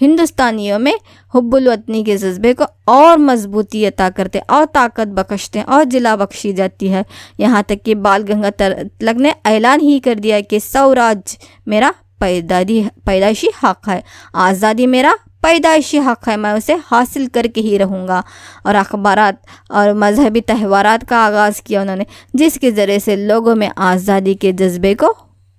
A: हिंदुस्तानियों में हुब्बुल वतनी के जज्बे को और मजबूती अता करते और ताकत बख्शते हैं और जिला बख्शी जाती है। यहाँ तक कि बाल गंगाधर तिलक ने ऐलान ही कर दिया कि स्वराज मेरा पैदाइशी हक़ है, आज़ादी मेरा पैदाइशी हक़ है, मैं उसे हासिल करके ही रहूँगा। और अखबारात और मजहबी त्यौहारात का आगाज़ किया उन्होंने, जिसके ज़रिए से लोगों में आज़ादी के जज्बे को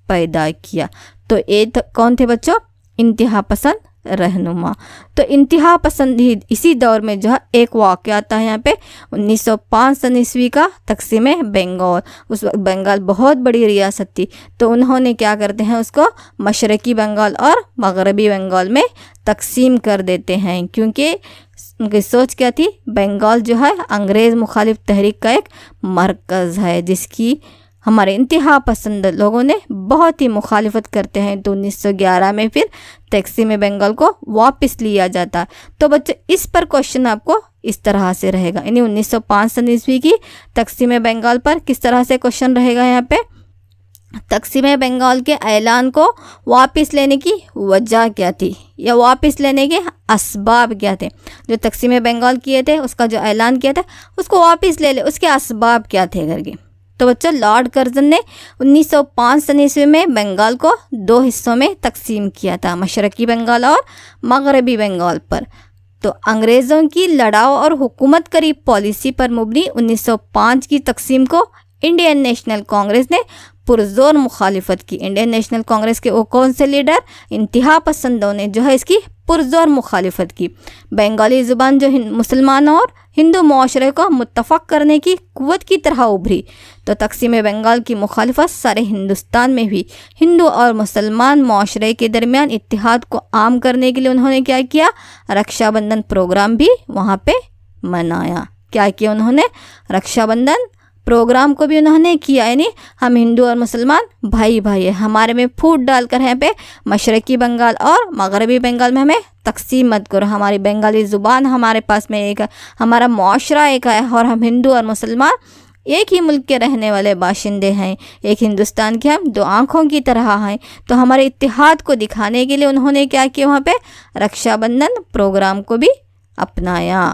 A: पैदा किया। तो ये कौन थे बच्चों? इंतहा पसंद रहनुमा। तो इंतहा पसंद ही इसी दौर में जो है एक वाक़या आता है यहाँ पे 1905 सन ईस्वी का तकसीम बंगाल। उस वक्त बंगाल बहुत बड़ी रियासत थी, तो उन्होंने क्या करते हैं उसको मशरक़ी बंगाल और मगरबी बंगाल में तकसीम कर देते हैं, क्योंकि उनकी सोच क्या थी, बंगाल जो है अंग्रेज़ मुखालिफ तहरीक का एक मरकज़ है जिसकी हमारे इंतहा पसंद लोगों ने बहुत ही मुखालिफत करते हैं। तो 1911 में फिर तकसीम बंगाल को वापस लिया जाता। तो बच्चों इस पर क्वेश्चन आपको इस तरह से रहेगा, यानी 1905 सन ईस्वी की तकसीम बंगाल पर किस तरह से क्वेश्चन रहेगा। यहाँ पे तकसीम बंगाल के ऐलान को वापस लेने की वजह क्या थी या वापस लेने के असबाब क्या थे। जो तकसीम बंगाल किए थे उसका जो ऐलान किया था उसको वापस ले ले, उसके असबाब क्या थे करके। तो बच्चों लॉर्ड कर्जन ने 1905 सन ईस्वी में बंगाल को दो हिस्सों में तकसीम किया था, मशरक़ी बंगाल और मगरबी बंगाल पर। तो अंग्रेज़ों की लड़ाओ और हुकूमत करी पॉलिसी पर मुबनी 1905 की तकसीम को इंडियन नेशनल कांग्रेस ने पुरजोर मुखालिफत की। इंडियन नेशनल कांग्रेस के वो कौन से लीडर? इंतहा पसंदों ने जो है इसकी पुरजोर मुखालिफत की। बंगाली ज़ुबान जो मुसलमानों और हिंदू माशरे को मुत्तफ़क़ करने की क़ुव्वत की तरह उभरी, तो तक़सीम बंगाल की मुखालिफत सारे हिंदुस्तान में हुई। हिंदू और मुसलमान माशरे के दरमियान इत्तिहाद को आम करने के लिए उन्होंने क्या किया? रक्षाबंधन प्रोग्राम भी वहाँ पे मनाया। क्या किया उन्होंने? रक्षाबंधन प्रोग्राम को भी उन्होंने किया, यानी हम हिंदू और मुसलमान भाई भाई है, हमारे में फूट डालकर यहाँ पे मशरक़ी बंगाल और मगरबी बंगाल में हमें तकसीम मत करो। हमारी बंगाली ज़ुबान हमारे पास में एक है, हमारा माशरा एक है, और हम हिंदू और मुसलमान एक ही मुल्क के रहने वाले बाशिंदे हैं। एक हिंदुस्तान के हम दो आँखों की तरह हैं। तो हमारे इत्तिहाद को दिखाने के लिए उन्होंने क्या किया? वहाँ पे रक्षाबंधन प्रोग्राम को भी अपनाया।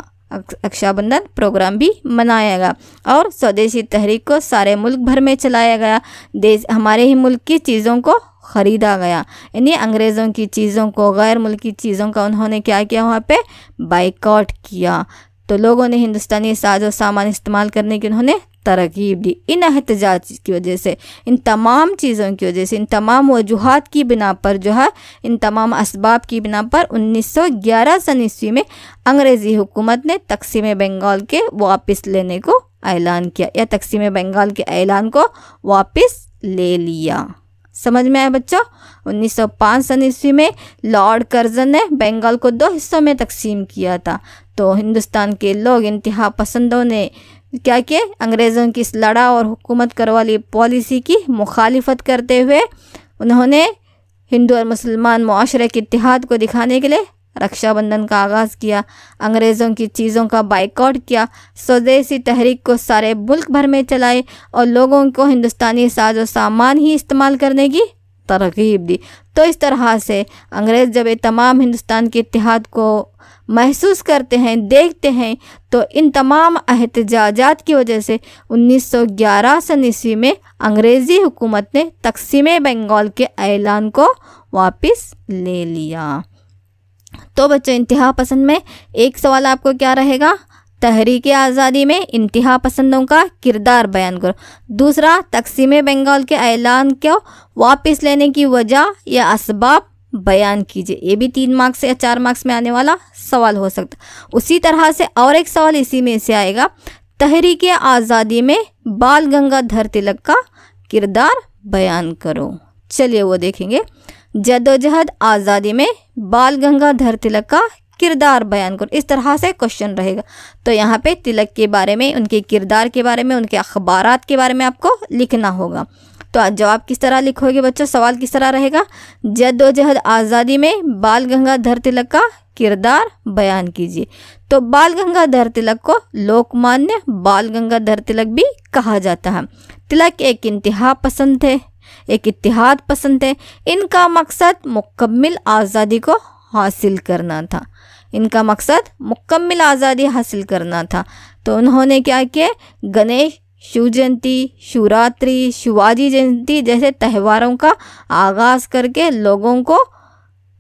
A: रक्षाबंधन प्रोग्राम भी मनाया गया और स्वदेशी तहरीक को सारे मुल्क भर में चलाया गया। देश हमारे ही मुल्क की चीज़ों को ख़रीदा गया, यानी अंग्रेज़ों की चीज़ों को, गैर मुल्की चीज़ों का उन्होंने क्या किया? वहाँ पे बाइकआउट किया। तो लोगों ने हिंदुस्तानी साजो सामान इस्तेमाल करने की उन्होंने तरगीब दी। इन एहतजाज की वजह से, इन तमाम चीज़ों की वजह से, इन तमाम वजूहात की बिना पर जो है, इन तमाम असबाब की बिना पर 1911 सन ईस्वी में अंग्रेज़ी हुकूमत ने तक़सीम बंगाल के वापस लेने को ऐलान किया, या तक़सीम बंगाल के ऐलान को वापस ले लिया। समझ में आया बच्चों? 1905 सन ईस्वी में लॉर्ड कर्जन ने बंगाल को 2 हिस्सों में तकसीम किया था। तो हिंदुस्तान के लोग इंतहा पसंदों ने क्या किए? अंग्रेज़ों की इस लड़ा और हुकूमत कर वाली पॉलिसी की मुखालिफत करते हुए उन्होंने हिंदू और मुसलमान मुआशरे के इत्तिहाद को दिखाने के लिए रक्षाबंधन का आगाज़ किया, अंग्रेज़ों की चीज़ों का बाइकआउट किया, स्वदेशी तहरीक को सारे मुल्क भर में चलाई और लोगों को हिंदुस्तानी साजो सामान ही इस्तेमाल करने की तरगीब दी। तो इस तरह से अंग्रेज़ जब ये तमाम हिंदुस्तान के इत्तिहाद को महसूस करते हैं, देखते हैं, तो इन तमाम एहतजाजात की वजह से 1911 सन ईस्वी में अंग्रेज़ी हुकूमत ने तक़सीम बंगाल के ऐलान को वापस ले लिया। तो बच्चों, इंतहा पसंद में एक सवाल आपको क्या रहेगा? तहरीक आज़ादी में इंतहा पसंदों का किरदार बयान करो। दूसरा, तक़सीम बंगाल के ऐलान को वापस लेने की वजह या असबाब बयान कीजिए। ये भी 3 मार्क्स या 4 मार्क्स में आने वाला सवाल हो सकता। उसी तरह से और एक सवाल इसी में से आएगा, तहरीक आज़ादी में बाल गंगाधर तिलक का किरदार बयान करो। चलिए वो देखेंगे। जदोजहद आज़ादी में बाल गंगाधर तिलक का किरदार बयान करो। इस तरह से क्वेश्चन रहेगा। तो यहाँ पे तिलक के बारे में, उनके किरदार के बारे में, उनके अखबारात के बारे में आपको लिखना होगा। तो आज जवाब किस तरह लिखोगे बच्चों? सवाल किस तरह रहेगा? जद्दोजहद आज़ादी में बाल गंगाधर तिलक का किरदार बयान कीजिए। तो बाल गंगाधर तिलक को लोकमान्य बाल गंगाधर तिलक भी कहा जाता है। तिलक एक इंतहा पसंद थे, एक इत्तिहाद पसंद थे। इनका मकसद मुकम्मिल आज़ादी को हासिल करना था। इनका मकसद मुकम्मिल आज़ादी हासिल करना था। तो उन्होंने क्या किया? गणेश, शिव जयंती, शिवरात्रि, शिवाजी जयंती जैसे त्योहारों का आगाज़ करके लोगों को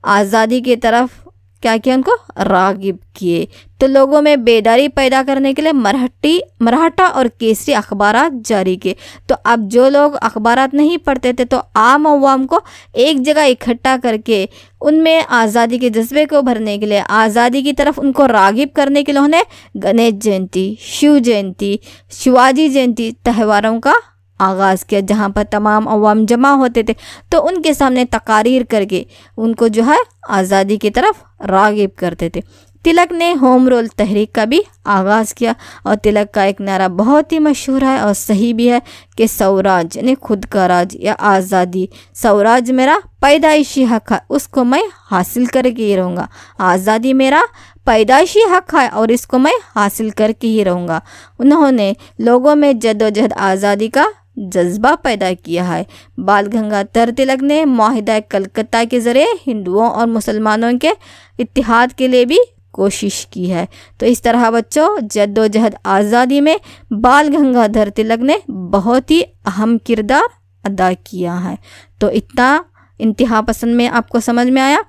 A: आज़ादी की तरफ क्या किया? उनको रागिब किए। तो लोगों में बेदारी पैदा करने के लिए मराठा और केसरी अखबारात जारी किए। तो अब जो लोग अखबारात नहीं पढ़ते थे, तो आम अवाम को एक जगह इकट्ठा करके उनमें आज़ादी के जज्बे को भरने के लिए, आज़ादी की तरफ उनको रागिब करने के लिए उन्होंने गणेश जयंती, शिव जयंती, शिवाजी जयंती त्योहारों का आगाज़ किया, जहाँ पर तमाम अवाम जमा होते थे। तो उनके सामने तकारीर करके उनको जो है आज़ादी की तरफ रागिब करते थे। तिलक ने होम रूल तहरीक का भी आगाज़ किया और तिलक का एक नारा बहुत ही मशहूर है और सही भी है कि स्वराज यानी खुद का राज या आज़ादी, स्वराज मेरा पैदाइशी हक है, उसको मैं हासिल करके ही रहूँगा। आज़ादी मेरा पैदाइशी हक है और इसको मैं हासिल करके ही रहूँगा। उन्होंने लोगों में जद्दोजहद आज़ादी का जज्बा पैदा किया है। बाल गंगाधर तिलक ने मुआहिदा कलकत्ता के ज़रिए हिंदुओं और मुसलमानों के इत्तिहाद के लिए भी कोशिश की है। तो इस तरह बच्चों, जद्दोजहद आज़ादी में बाल गंगाधर तिलक ने बहुत ही अहम किरदार अदा किया है। तो इतना इंतहा पसंद में आपको समझ में आया।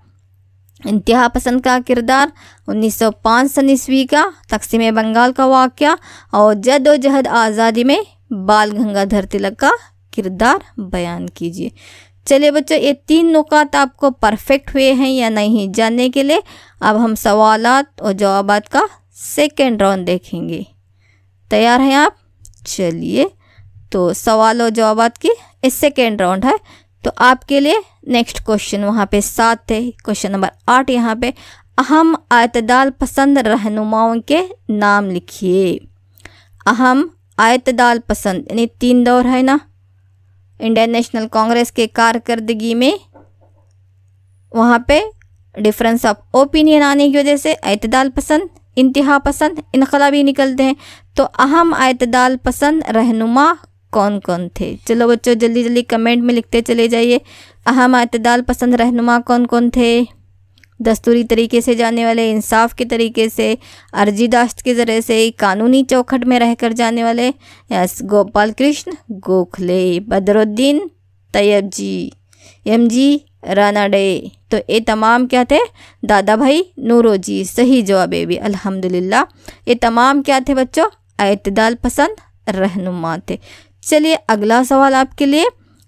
A: इंतहा पसंद का किरदार, 1905 सन ईस्वी का तक़सीम बंगाल का वाक़या और जद्दोजहद आज़ादी में बाल गंगाधर तिलक का किरदार बयान कीजिए। चलिए बच्चों, ये 3 नुकात आपको परफेक्ट हुए हैं या नहीं जानने के लिए अब हम सवालात और जवाबात का सेकेंड राउंड देखेंगे। तैयार हैं आप? चलिए, तो सवाल और जवाबात की इस सेकेंड राउंड है। तो आपके लिए नेक्स्ट क्वेश्चन वहाँ पे 7 थे, क्वेश्चन नंबर 8 यहाँ पे, अहम आयतदाल पसंद रहनुमाओं के नाम लिखिए। अहम आयतदाल पसंद यानी 3 दौर है ना, इंडियन नेशनल कांग्रेस के कारकर्दगी में वहाँ पे डिफरेंस ऑफ ओपिनियन आने की वजह से आयतदाल पसंद, इंतहा पसंद, इनकलाबी निकलते हैं। तो अहम आयतदाल पसंद रहनुमा कौन कौन थे? चलो बच्चों जल्दी जल्दी कमेंट में लिखते चले जाइए। अहम आयतदाल पसंद रहनुमा कौन कौन थे? दस्तूरी तरीके से जाने वाले, इंसाफ के तरीके से, अर्जीदाश्त के ज़रिए से, कानूनी चौखट में रहकर जाने वाले, यस गोपाल कृष्ण गोखले, बदरुद्दीन तैयब जी, एमजी रानाडे। तो ये तमाम क्या थे? दादा भाई नौरोजी। सही जवाब है भी, अल्हम्दुलिल्लाह। ये तमाम क्या थे बच्चों? आयतदाल पसंद रहनुमा थे। चलिए अगला सवाल आपके लिए,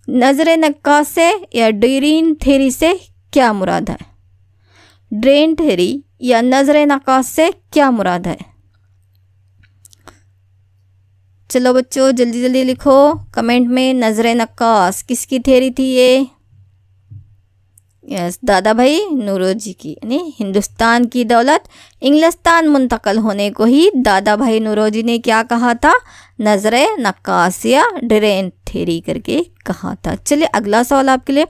A: नजर नक्काश से या ड्रेन थ्योरी से क्या मुराद है? ड्रेन थ्योरी या नजर नक्काश से क्या मुराद है? चलो बच्चों जल्दी जल्दी लिखो कमेंट में, नजर नक्काश किसकी थ्योरी थी ये? यस दादा भाई नौरोजी की, यानी हिंदुस्तान की दौलत इंग्लिस्तान मुंतकल होने को ही दादा भाई नौरोजी ने क्या कहा था? नजरे नक्काश या ड्रेन थ्योरी करके कहा था। चलिए अगला सवाल आपके लिए,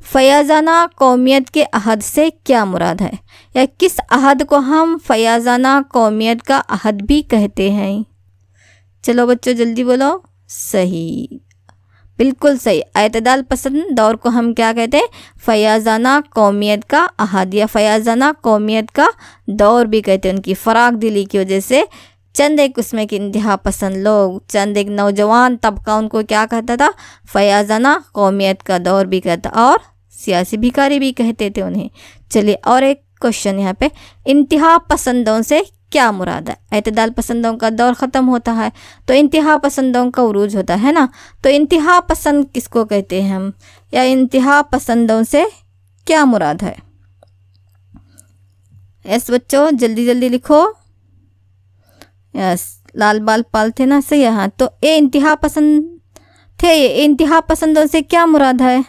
A: फयाजाना कौमियत के अहद से क्या मुराद है? या किस अहद को हम फयाजाना कौमियत का अहद भी कहते हैं? चलो बच्चों जल्दी बोलो। सही, बिल्कुल सही। आयतदाल पसंद दौर को हम क्या कहते हैं? फयाजाना कौमियत का अहद या फयाजाना कौमियत का दौर भी कहते हैं। उनकी फराक दिली की वजह से चंद एक उसमें के इंतहा पसंद लोग, चंद एक नौजवान तबका उनको क्या कहता था? फयाजाना कौमियत का दौर भी कहता, और सियासी भिखारी भी कहते थे उन्हें। चलिए और एक क्वेश्चन यहाँ पे, इंतहा पसंदों से क्या मुराद है? एतदाल पसंदों का दौर ख़त्म होता है तो इंतहा पसंदों का उरूज होता है ना। तो इंतहा पसंद किसको कहते हैं हम, या इंतहा पसंदों से क्या मुराद है? यस बच्चों जल्दी जल्दी लिखो। यस लाल बाल पाल थे ना, सही है। हाँ तो ये इंतहा पसंद थे, ये इंतहा पसंदों से क्या मुराद है?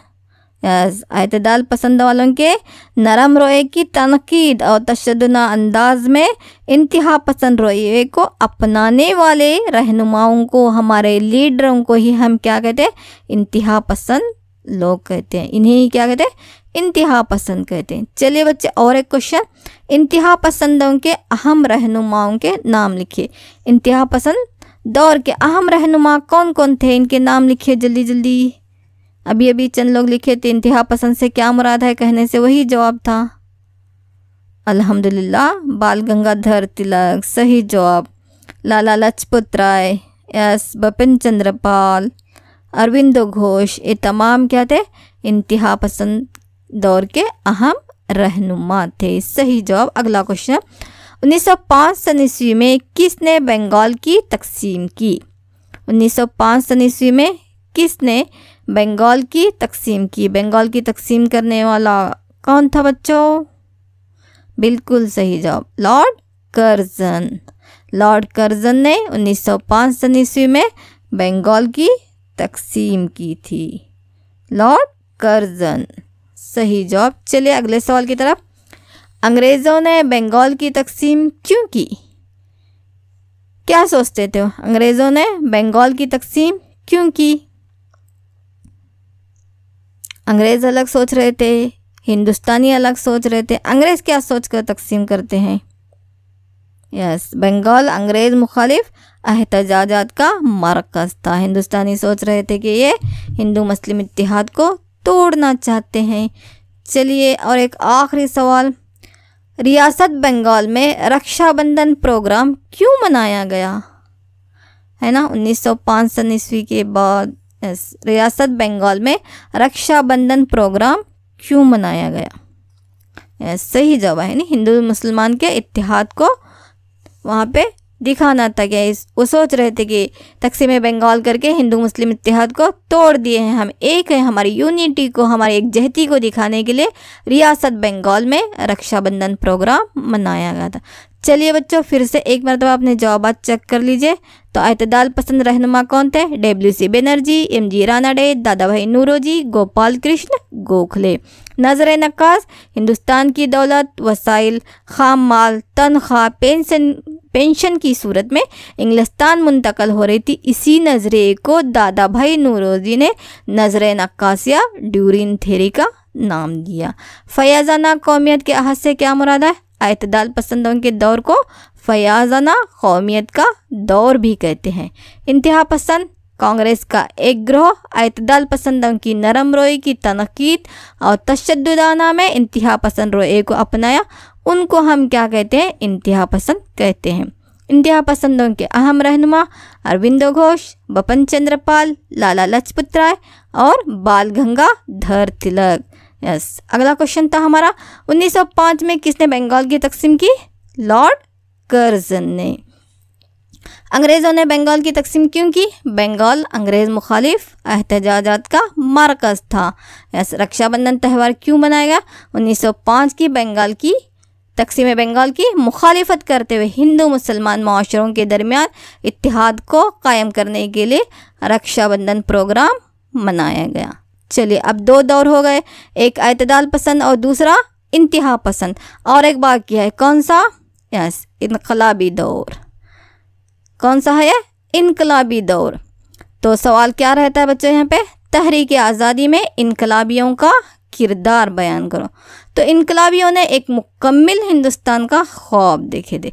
A: यस एतदाल पसंद वालों के नरम रोए की तनकीद और तशद्दुना अंदाज में इंतहा पसंद रोए को अपनाने वाले रहनुमाओं को, हमारे लीडरों को ही हम क्या कहते हैं? इंतहा पसंद लोग कहते हैं। इन्हें क्या कहते हैं? इंतहा पसंद कहते हैं। चलिए बच्चे और एक क्वेश्चन, इंतहा पसंदों के अहम रहनुमाओं के नाम लिखिए। इंतहा पसंद दौर के अहम रहनुमा कौन कौन थे? इनके नाम लिखिए जल्दी जल्दी। अभी अभी चंद लोग लिखे थे, इंतहा पसंद से क्या मुराद है कहने से वही जवाब था। अल्हम्दुलिल्लाह बाल गंगाधर तिलक सही जवाब। लाला लाजपत राय, यस बिपिन चंद्र पाल, अरविंदो घोष, ये तमाम क्या थे? इंतहा पसंद दौर के अहम रहनुमा थे। सही जवाब। अगला क्वेश्चन, 1905 सन ईस्वी में किसने बंगाल की तकसीम की? 1905 सन ईस्वी में किसने बंगाल की तकसीम की? बंगाल की तकसीम करने वाला कौन था बच्चों? बिल्कुल सही जवाब, लॉर्ड कर्जन। लॉर्ड कर्जन ने 1905 सन ईस्वी में बंगाल की तकसीम की थी। लॉर्ड कर्जन सही जवाब। चलिए अगले सवाल की तरफ, अंग्रेज़ों ने बंगाल की तकसीम क्यों की? क्या सोचते थे अंग्रेज़ों ने बंगाल की तकसीम क्यों की? अंग्रेज़ अलग सोच रहे थे, हिंदुस्तानी अलग सोच रहे थे। अंग्रेज़ क्या सोचकर तकसीम करते हैं? यस बंगाल अंग्रेज़ मुखालिफ एहतजाजात का मरकज़ था। हिंदुस्तानी सोच रहे थे कि ये हिंदू मुस्लिम इत्तिहाद को तोड़ना चाहते हैं। चलिए और एक आखिरी सवाल, रियासत बंगाल में रक्षाबंधन प्रोग्राम क्यों मनाया गया? है ना 1905 सन ईस्वी के बाद रियासत बंगाल में रक्षाबंधन प्रोग्राम क्यों मनाया गया? सही जवाब है, नहीं हिंदू मुसलमान के इत्तिहाद को वहाँ पे दिखाना था क्या वो सोच रहे थे कि तकसीम बंगाल करके हिंदू मुस्लिम इत्तेहाद को तोड़ दिए हैं, हम एक है, हमारी यूनिटी को, हमारी एकजहती को दिखाने के लिए रियासत बंगाल में रक्षाबंधन प्रोग्राम मनाया गया था। चलिए बच्चों, फिर से एक मरतबा अपने जवाबात चेक कर लीजिए। तो इत्तेदाल पसंद रहनुमा कौन थे? WC बनर्जी, MG रानाडे, दादा भाई नौरोजी, गोपाल कृष्ण गोखले। नजर नक्काश, हिंदुस्तान की दौलत, वसाइल, खाम माल, तनख्वाह, पेंशन की सूरत में इंग्लिस्तान मुंतकल हो रही थी। इसी नजरे को दादा भाई नौरोजी ने नजर नक्काश या ड्यूरिन थेरी का नाम दिया। फयाजाना कौमियत के अहद से क्या मुराद है? इत्तेदाल पसंदों के दौर को फयाजाना कौमियत का दौर भी कहते हैं। इंतहा पसंद कांग्रेस का एक ग्रोह इत्तेदाल पसंदों की नरम रोई की तनकीद और तशद्दुदाना में इंतहा पसंद रोए को अपनाया, उनको हम क्या कहते हैं? इंतहा पसंद कहते हैं। इंतहा पसंदों के अहम रहनुमा अरविंदो घोष, बपन चंद्र पाल, लाला लाजपत राय और बाल गंगाधर तिलक। यस, अगला क्वेश्चन था हमारा 1905 में किसने बंगाल की तकसीम की? लॉर्ड कर्जन ने। अंग्रेज़ों ने बंगाल की तकसीम क्यों की? बंगाल अंग्रेज़ मुखालिफ एहतजाजात का मरकज़ था। यस, रक्षाबंधन त्यौहार क्यों मनाया गया? 1905 की बंगाल की तकसीम बंगाल की मुखालिफत करते हुए हिंदू मुसलमान माशरों के दरमियान इत्तिहाद को कायम करने के लिए रक्षाबंधन प्रोग्राम मनाया गया। चलिए, अब दो दौर हो गए, एक इत्तेदाल पसंद और दूसरा इंतहा पसंद, और एक बाकी है, कौन सा? यस, इनकलाबी दौर। कौन सा है ये? इनकलाबी दौर। तो सवाल क्या रहता है बच्चों यहाँ पे? तहरीक आज़ादी में इनकलाबियों का किरदार बयान करो। तो इनकलाबियों ने एक मुकम्मिल हिंदुस्तान का ख्वाब देखे थे।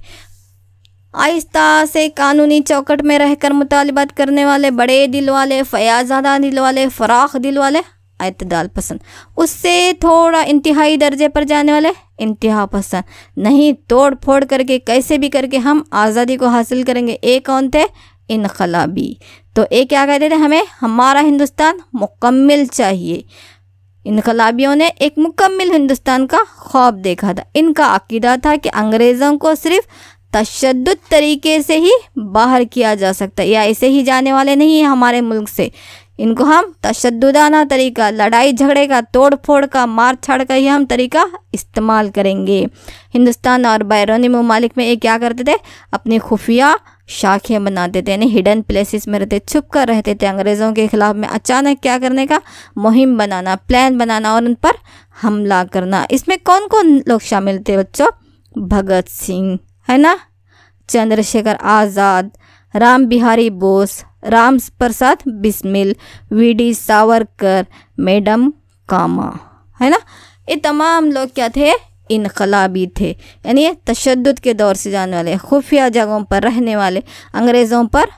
A: आहिस्ता से कानूनी चौकट में रहकर मुतालिबात करने वाले, बड़े दिल वाले, फयाज़ादा दिल वाले, फराख दिल वाले इत्तेदाल पसंद, उससे थोड़ा इंतहाई दर्जे पर जाने वाले इंतहा पसंद। नहीं, तोड़ फोड़ करके कैसे भी करके हम आज़ादी को हासिल करेंगे। एक कौन थे? इनकलाबी। तो एक क्या कहते थे? हमें हमारा हिंदुस्तान मुकम्मिल चाहिए। इनकलाबियों ने एक मुकम्मिल हिंदुस्तान का ख्वाब देखा था। इनका अकीदा था कि अंग्रेज़ों को सिर्फ तशद्दुद तरीके से ही बाहर किया जा सकता है, या ऐसे ही जाने वाले नहीं है हमारे मुल्क से। इनको हम तशद्दुदाना तरीका, लड़ाई झगड़े का, तोड़ फोड़ का, मार छाड़ का ही हम तरीका इस्तेमाल करेंगे। हिंदुस्तान और बैरूनी ममालिक में ये क्या करते थे? अपनी खुफिया शाखें बनाते थे, यानी हिडन प्लेसेस में रहते, छुप कर रहते थे। अंग्रेज़ों के ख़िलाफ़ में अचानक क्या करने का? मुहिम बनाना, प्लान बनाना और उन पर हमला करना। इसमें कौन कौन लोग शामिल थे बच्चों? भगत सिंह, है ना, चंद्रशेखर आज़ाद, राम बिहारी बोस, राम प्रसाद बिस्मिल, VD सावरकर, मैडम कामा, है ना। ये तमाम लोग क्या थे? इनकलाबी थे, यानी ये तशद्दुद के दौर से जाने वाले, खुफिया जगहों पर रहने वाले, अंग्रेज़ों पर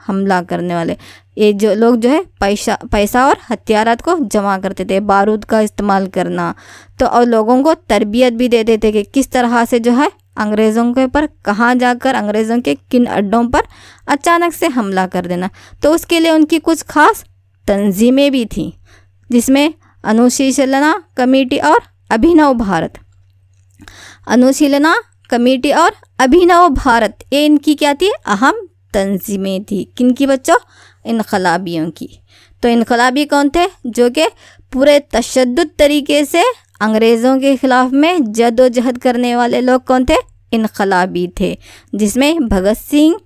A: हमला करने वाले। ये जो लोग जो है पैसा और हथियारात को जमा करते थे, बारूद का इस्तेमाल करना। तो और लोगों को तरबियत भी देते थे कि किस तरह से जो है अंग्रेज़ों के पर कहाँ जाकर अंग्रेज़ों के किन अड्डों पर अचानक से हमला कर देना। तो उसके लिए उनकी कुछ खास तंजीमें भी थीं, जिसमें अनुशीलना कमेटी और अभिनव भारत। अनुशीलना कमेटी और अभिनव भारत, ये इनकी क्या थी? अहम तंजीमें थी। किनकी बच्चों? इनकलाबियों की। तो इनकलाबी कौन थे? जो कि पूरे तशद्दुद तरीके से अंग्रेज़ों के ख़िलाफ़ में जदोजहद करने वाले लोग कौन थे? इनकलाबी थे, जिसमें भगत सिंह,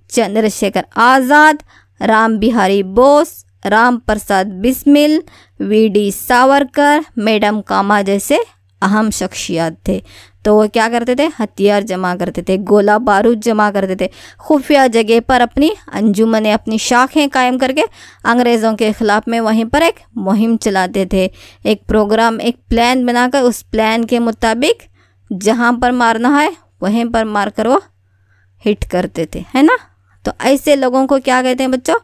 A: चंद्रशेखर आज़ाद, राम बिहारी बोस, राम प्रसाद बिस्मिल, VD सावरकर, मैडम कामा जैसे अहम शख्सियत थे। तो वो क्या करते थे? हथियार जमा करते थे, गोला बारूद जमा करते थे, खुफिया जगह पर अपनी अंजुमनें, अपनी शाखें कायम करके अंग्रेज़ों के ख़िलाफ़ में वहीं पर एक मुहिम चलाते थे। एक प्रोग्राम, एक प्लान बनाकर उस प्लान के मुताबिक जहाँ पर मारना है वहीं पर मार कर वो हिट करते थे, है ना। तो ऐसे लोगों को क्या कहते हैं बच्चों?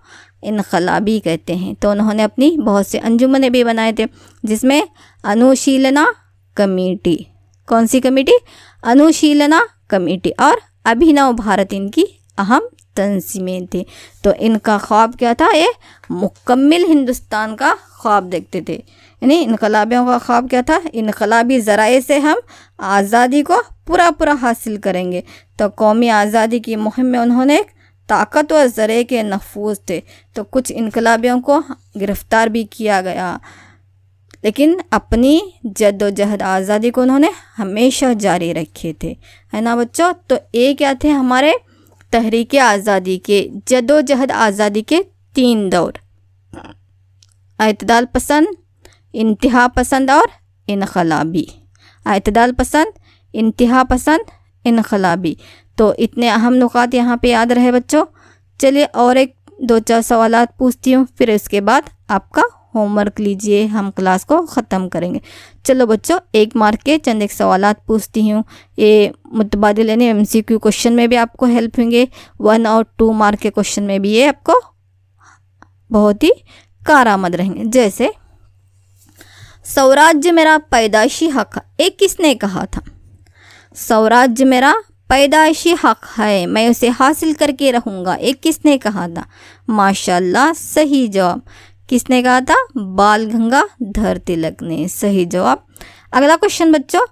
A: इनकलाबी कहते हैं। तो उन्होंने अपनी बहुत से अंजुमनें भी बनाए थे, जिसमें अनुशीलना कमेटी, कौन सी कमेटी? अनुशीलना कमेटी और अभिनव भारत इनकी अहम तंजीमें थी। तो इनका ख्वाब क्या था? ये मुकम्मिल हिंदुस्तान का ख्वाब देखते थे, यानी इनकलाबियों का ख्वाब क्या था? इनकलाबी ज़राए से हम आज़ादी को पूरा हासिल करेंगे। तो कौमी आज़ादी की मुहिम में उन्होंने एक ताकतवर ज़रिए के नफूज़ थे। तो कुछ इनकलाबियों को गिरफ़्तार भी किया गया, लेकिन अपनी जद्दोजहद आज़ादी को उन्होंने हमेशा जारी रखे थे, है ना बच्चों। तो ये क्या थे हमारे तहरीक आज़ादी के, जद्दोजहद आज़ादी के 3 दौर: इत्तेदाल पसंद, इंतहा पसंद और इनकलाबी। इत्तेदाल पसंद, इंतहा पसंद, इनकलाबी। तो इतने अहम नुकात यहाँ पे याद रहे बच्चों। चलिए और एक 2-4 सवालात पूछती हूँ, फिर इसके बाद आपका होमवर्क लीजिए, हम क्लास को ख़त्म करेंगे। चलो बच्चों, 1 मार्क के चंद एक सवालात पूछती हूँ। ये मुतबादिल यानी MCQ क्वेश्चन में भी आपको हेल्प होंगे, 1 और 2 मार्क के क्वेश्चन में भी ये आपको बहुत ही कारआमद रहेंगे। जैसे स्वराज्य मेरा पैदाइशी हक है, एक किसने कहा था? स्वराज्य मेरा पैदाइशी हक है, मैं उसे हासिल करके रहूँगा, एक किसने कहा था? माशाल्लाह, सही जवाब। किसने कहा था? बाल गंगाधर तिलक ने, सही जवाब। अगला क्वेश्चन बच्चों,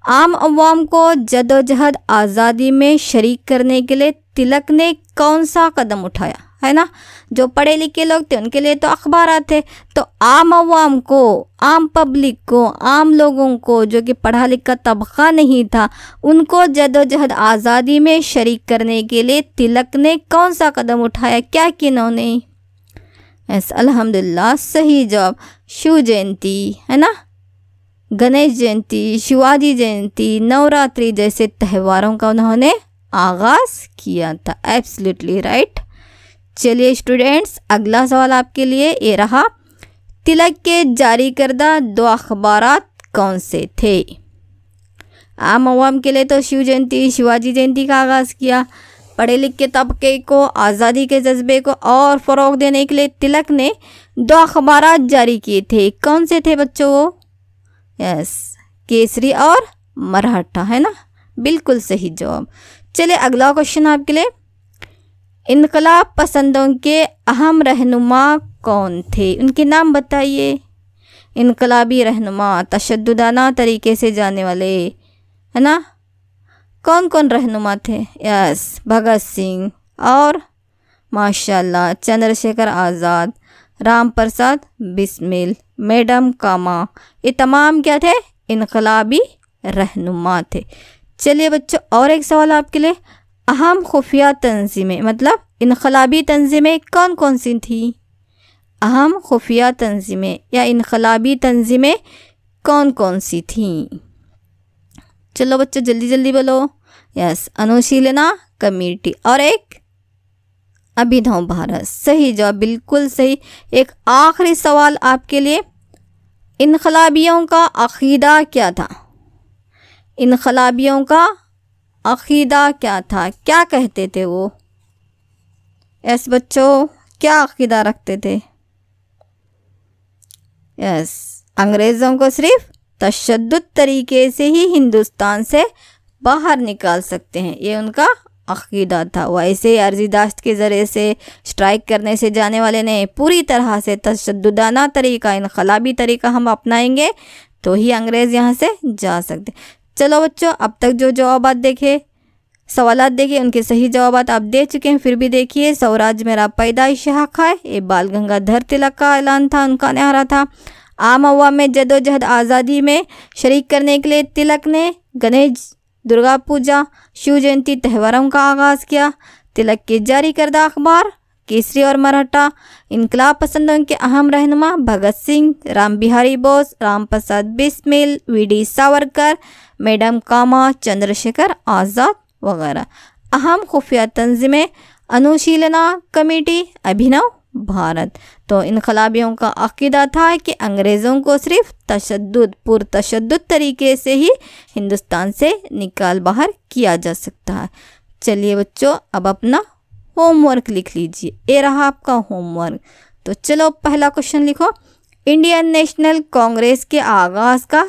A: आम अवाम को जद्दोजहद आज़ादी में शरीक करने के लिए तिलक ने कौन सा कदम उठाया? है ना, जो पढ़े लिखे लोग थे उनके लिए तो अखबार थे, तो आम अवाम को, आम पब्लिक को, आम लोगों को जो कि पढ़ा लिखा तबका नहीं था, उनको जद्दोजहद आज़ादी में शरीक करने के लिए तिलक ने कौन सा कदम उठाया? क्या किया उन्होंने? यस, अल्हम्दुलिल्लाह, सही जवाब। शिव जयंती, है ना, गणेश जयंती, शिवाजी जयंती, नवरात्रि जैसे त्योहारों का उन्होंने आगाज़ किया था। Absolutely right. चलिए स्टूडेंट्स, अगला सवाल आपके लिए ये रहा, तिलक के जारी करदा 2 अखबारात कौन से थे? आम अवाम के लिए तो शिव जयंती, शिवाजी जयंती का आगाज़ किया। पढ़े लिखे तबके को, आज़ादी के जज्बे को और फ़रोग़ देने के लिए तिलक ने 2 अखबारात जारी किए थे। कौन से थे बच्चों? यस, केसरी और मराठा, है ना, बिल्कुल सही जवाब। चलिए अगला क्वेश्चन आपके लिए, इनकलाब पसंदों के अहम रहनुमा कौन थे? उनके नाम बताइए। इनकलाबी रहनुमा, तशद्दुदाना तरीके से जाने वाले, है ना, कौन कौन रहनुमा थे? यस, भगत सिंह और माशाल्लाह चंद्रशेखर आज़ाद, राम प्रसाद बिस्मिल, मैडम कामा, ये तमाम क्या थे? इनकलाबी रहनुमा थे। चलिए बच्चों, और एक सवाल आपके लिए, अहम खुफिया तंजीमें, मतलब इनकलाबी तंजीमें कौन कौन सी थी? अहम खुफिया तंजीमें या इनकलाबी तंजीमें कौन कौन सी थी? चलो बच्चों जल्दी जल्दी बोलो। यस, अनुशीलना कमेटी और एक अभिनव भारत, सही जवाब, बिल्कुल सही। एक आखिरी सवाल आपके लिए, इनकलाबियों का अकीदा क्या था? इनकलाबियों का अकीदा क्या था? क्या कहते थे वो? यस बच्चों, क्या अकीदा रखते थे? यस, अंग्रेज़ों को सिर्फ तशद्दुद तरीके से ही हिंदुस्तान से बाहर निकाल सकते हैं, ये उनका अकीदा था। वैसे अर्जीदाश्त के ज़रिए से स्ट्राइक करने से जाने वाले ने पूरी तरह से तशद्दुदाना तरीका, इनकलाबी तरीका हम अपनाएंगे तो ही अंग्रेज़ यहाँ से जा सकते। चलो बच्चों, अब तक जो जवाबात देखे, सवालात देखे, उनके सही जवाबात आप दे चुके हैं। फिर भी देखिए, स्वराज मेरा पैदाइशी हक है, ये बाल गंगाधर तिलक का ऐलान था, उनका नारा था। आम अवाम में जद्दोजहद आज़ादी में शरीक करने के लिए तिलक ने गणेश, दुर्गा पूजा, शिव जयंती त्योहारों का आगाज़ किया। तिलक के जारी करदा अखबार केसरी और मराठा। इनकलाब पसंदों के अहम रहनुमा भगत सिंह, राम बिहारी बोस, राम प्रसाद बिस्मिल, वीडी सावरकर, मैडम कामा, चंद्रशेखर आज़ाद वगैरह। अहम खुफिया तंजीमें, अनुशीलना कमेटी, अभिनव भारत। तो इनकलाबियों का अकीदा था कि अंग्रेज़ों को सिर्फ तशद्दुद, पुरतशद्दुद तरीके से ही हिंदुस्तान से निकाल बाहर किया जा सकता है। चलिए बच्चों, अब अपना होमवर्क लिख लीजिए, ये रहा आपका होमवर्क। तो चलो पहला क्वेश्चन लिखो, इंडियन नेशनल कांग्रेस के आगाज़ का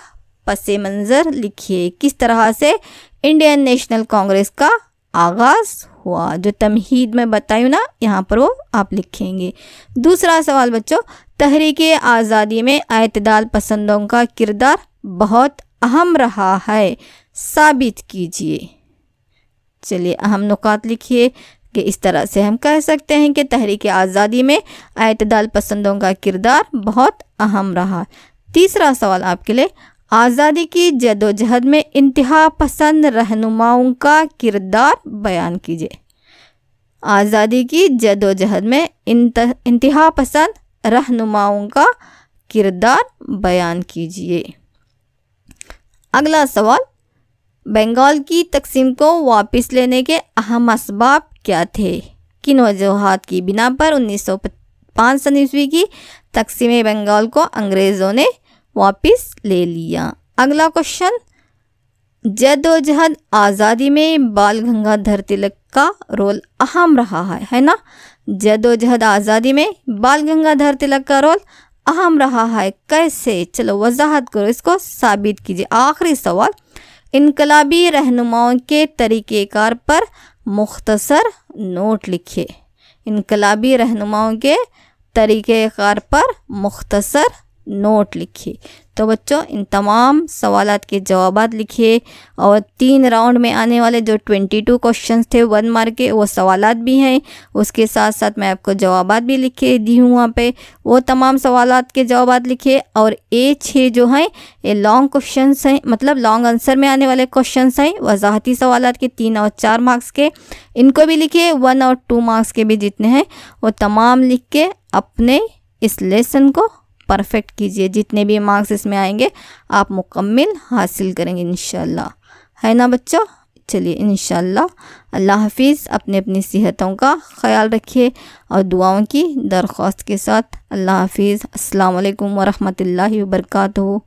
A: पस मंज़र लिखिए। किस तरह से इंडियन नेशनल कांग्रेस का आगाज़ हुआ। जो तमहीद में बताई ना यहाँ पर वो आप लिखेंगे। दूसरा सवाल बच्चों, तहरीके आज़ादी में एतदाल पसंदों का किरदार बहुत अहम रहा है, साबित कीजिए। चलिए अहम नुकात लिखिए कि इस तरह से हम कह सकते हैं कि तहरीके आज़ादी में एतदाल पसंदों का किरदार बहुत अहम रहा। तीसरा सवाल आपके लिए, आज़ादी की जदोजहद में इंतहा पसंद रहनुमाओं का किरदार बयान कीजिए। आज़ादी की जदोजहद में इंतहा पसंद रहनुमाओं का किरदार बयान कीजिए। अगला सवाल, बंगाल की तकसीम को वापस लेने के अहम असबाब क्या थे? किन वजूहात की बिना पर 1905 सन ईस्वी की तकसीम बंगाल को अंग्रेज़ों ने वापस ले लिया? अगला क्वेश्चन, जदोजहद आज़ादी में बाल गंगाधर तिलक का रोल अहम रहा है ना? जदोजहद आज़ादी में बाल गंगाधर तिलक का रोल अहम रहा है। कैसे? चलो वजाहत करो, इसको साबित कीजिए। आखिरी सवाल, इनकलाबी रहनुमाओं के तरीक़ेकार पर मुख्तसर नोट लिखिए। इनकलाबी रहनुमाओं के तरीक़ेकार पर मुख्तसर नोट लिखिए। तो बच्चों इन तमाम सवालात के जवाबात लिखिए और 3 राउंड में आने वाले जो 22 क्वेश्चंस थे 1 मार्क के, वो सवालात भी हैं, उसके साथ साथ मैं आपको जवाबात भी लिखे दी हूँ वहाँ पे, वो तमाम सवालात के जवाबात लिखिए। और A6 जो हैं ये लॉन्ग क्वेश्चंस हैं, मतलब लॉन्ग आंसर में आने वाले क्वेश्चंस हैं, वजाहती सवालात के 3 और 4 मार्क्स के, इनको भी लिखिए। 1 और 2 मार्क्स के भी जितने हैं वो तमाम लिख के अपने इस लेसन को परफेक्ट कीजिए। जितने भी मार्क्स इसमें आएंगे आप मुकम्मिल हासिल करेंगे इंशाल्लाह, है ना बच्चों? चलिए इंशाल्लाह। अल्लाह हाफिज़। अपने अपनी सेहतों का ख्याल रखिए और दुआओं की दरख्वास्त के साथ अल्लाह हाफिज़। अस्सलाम वालेकुम व रहमतुल्लाहि व बरकातहू।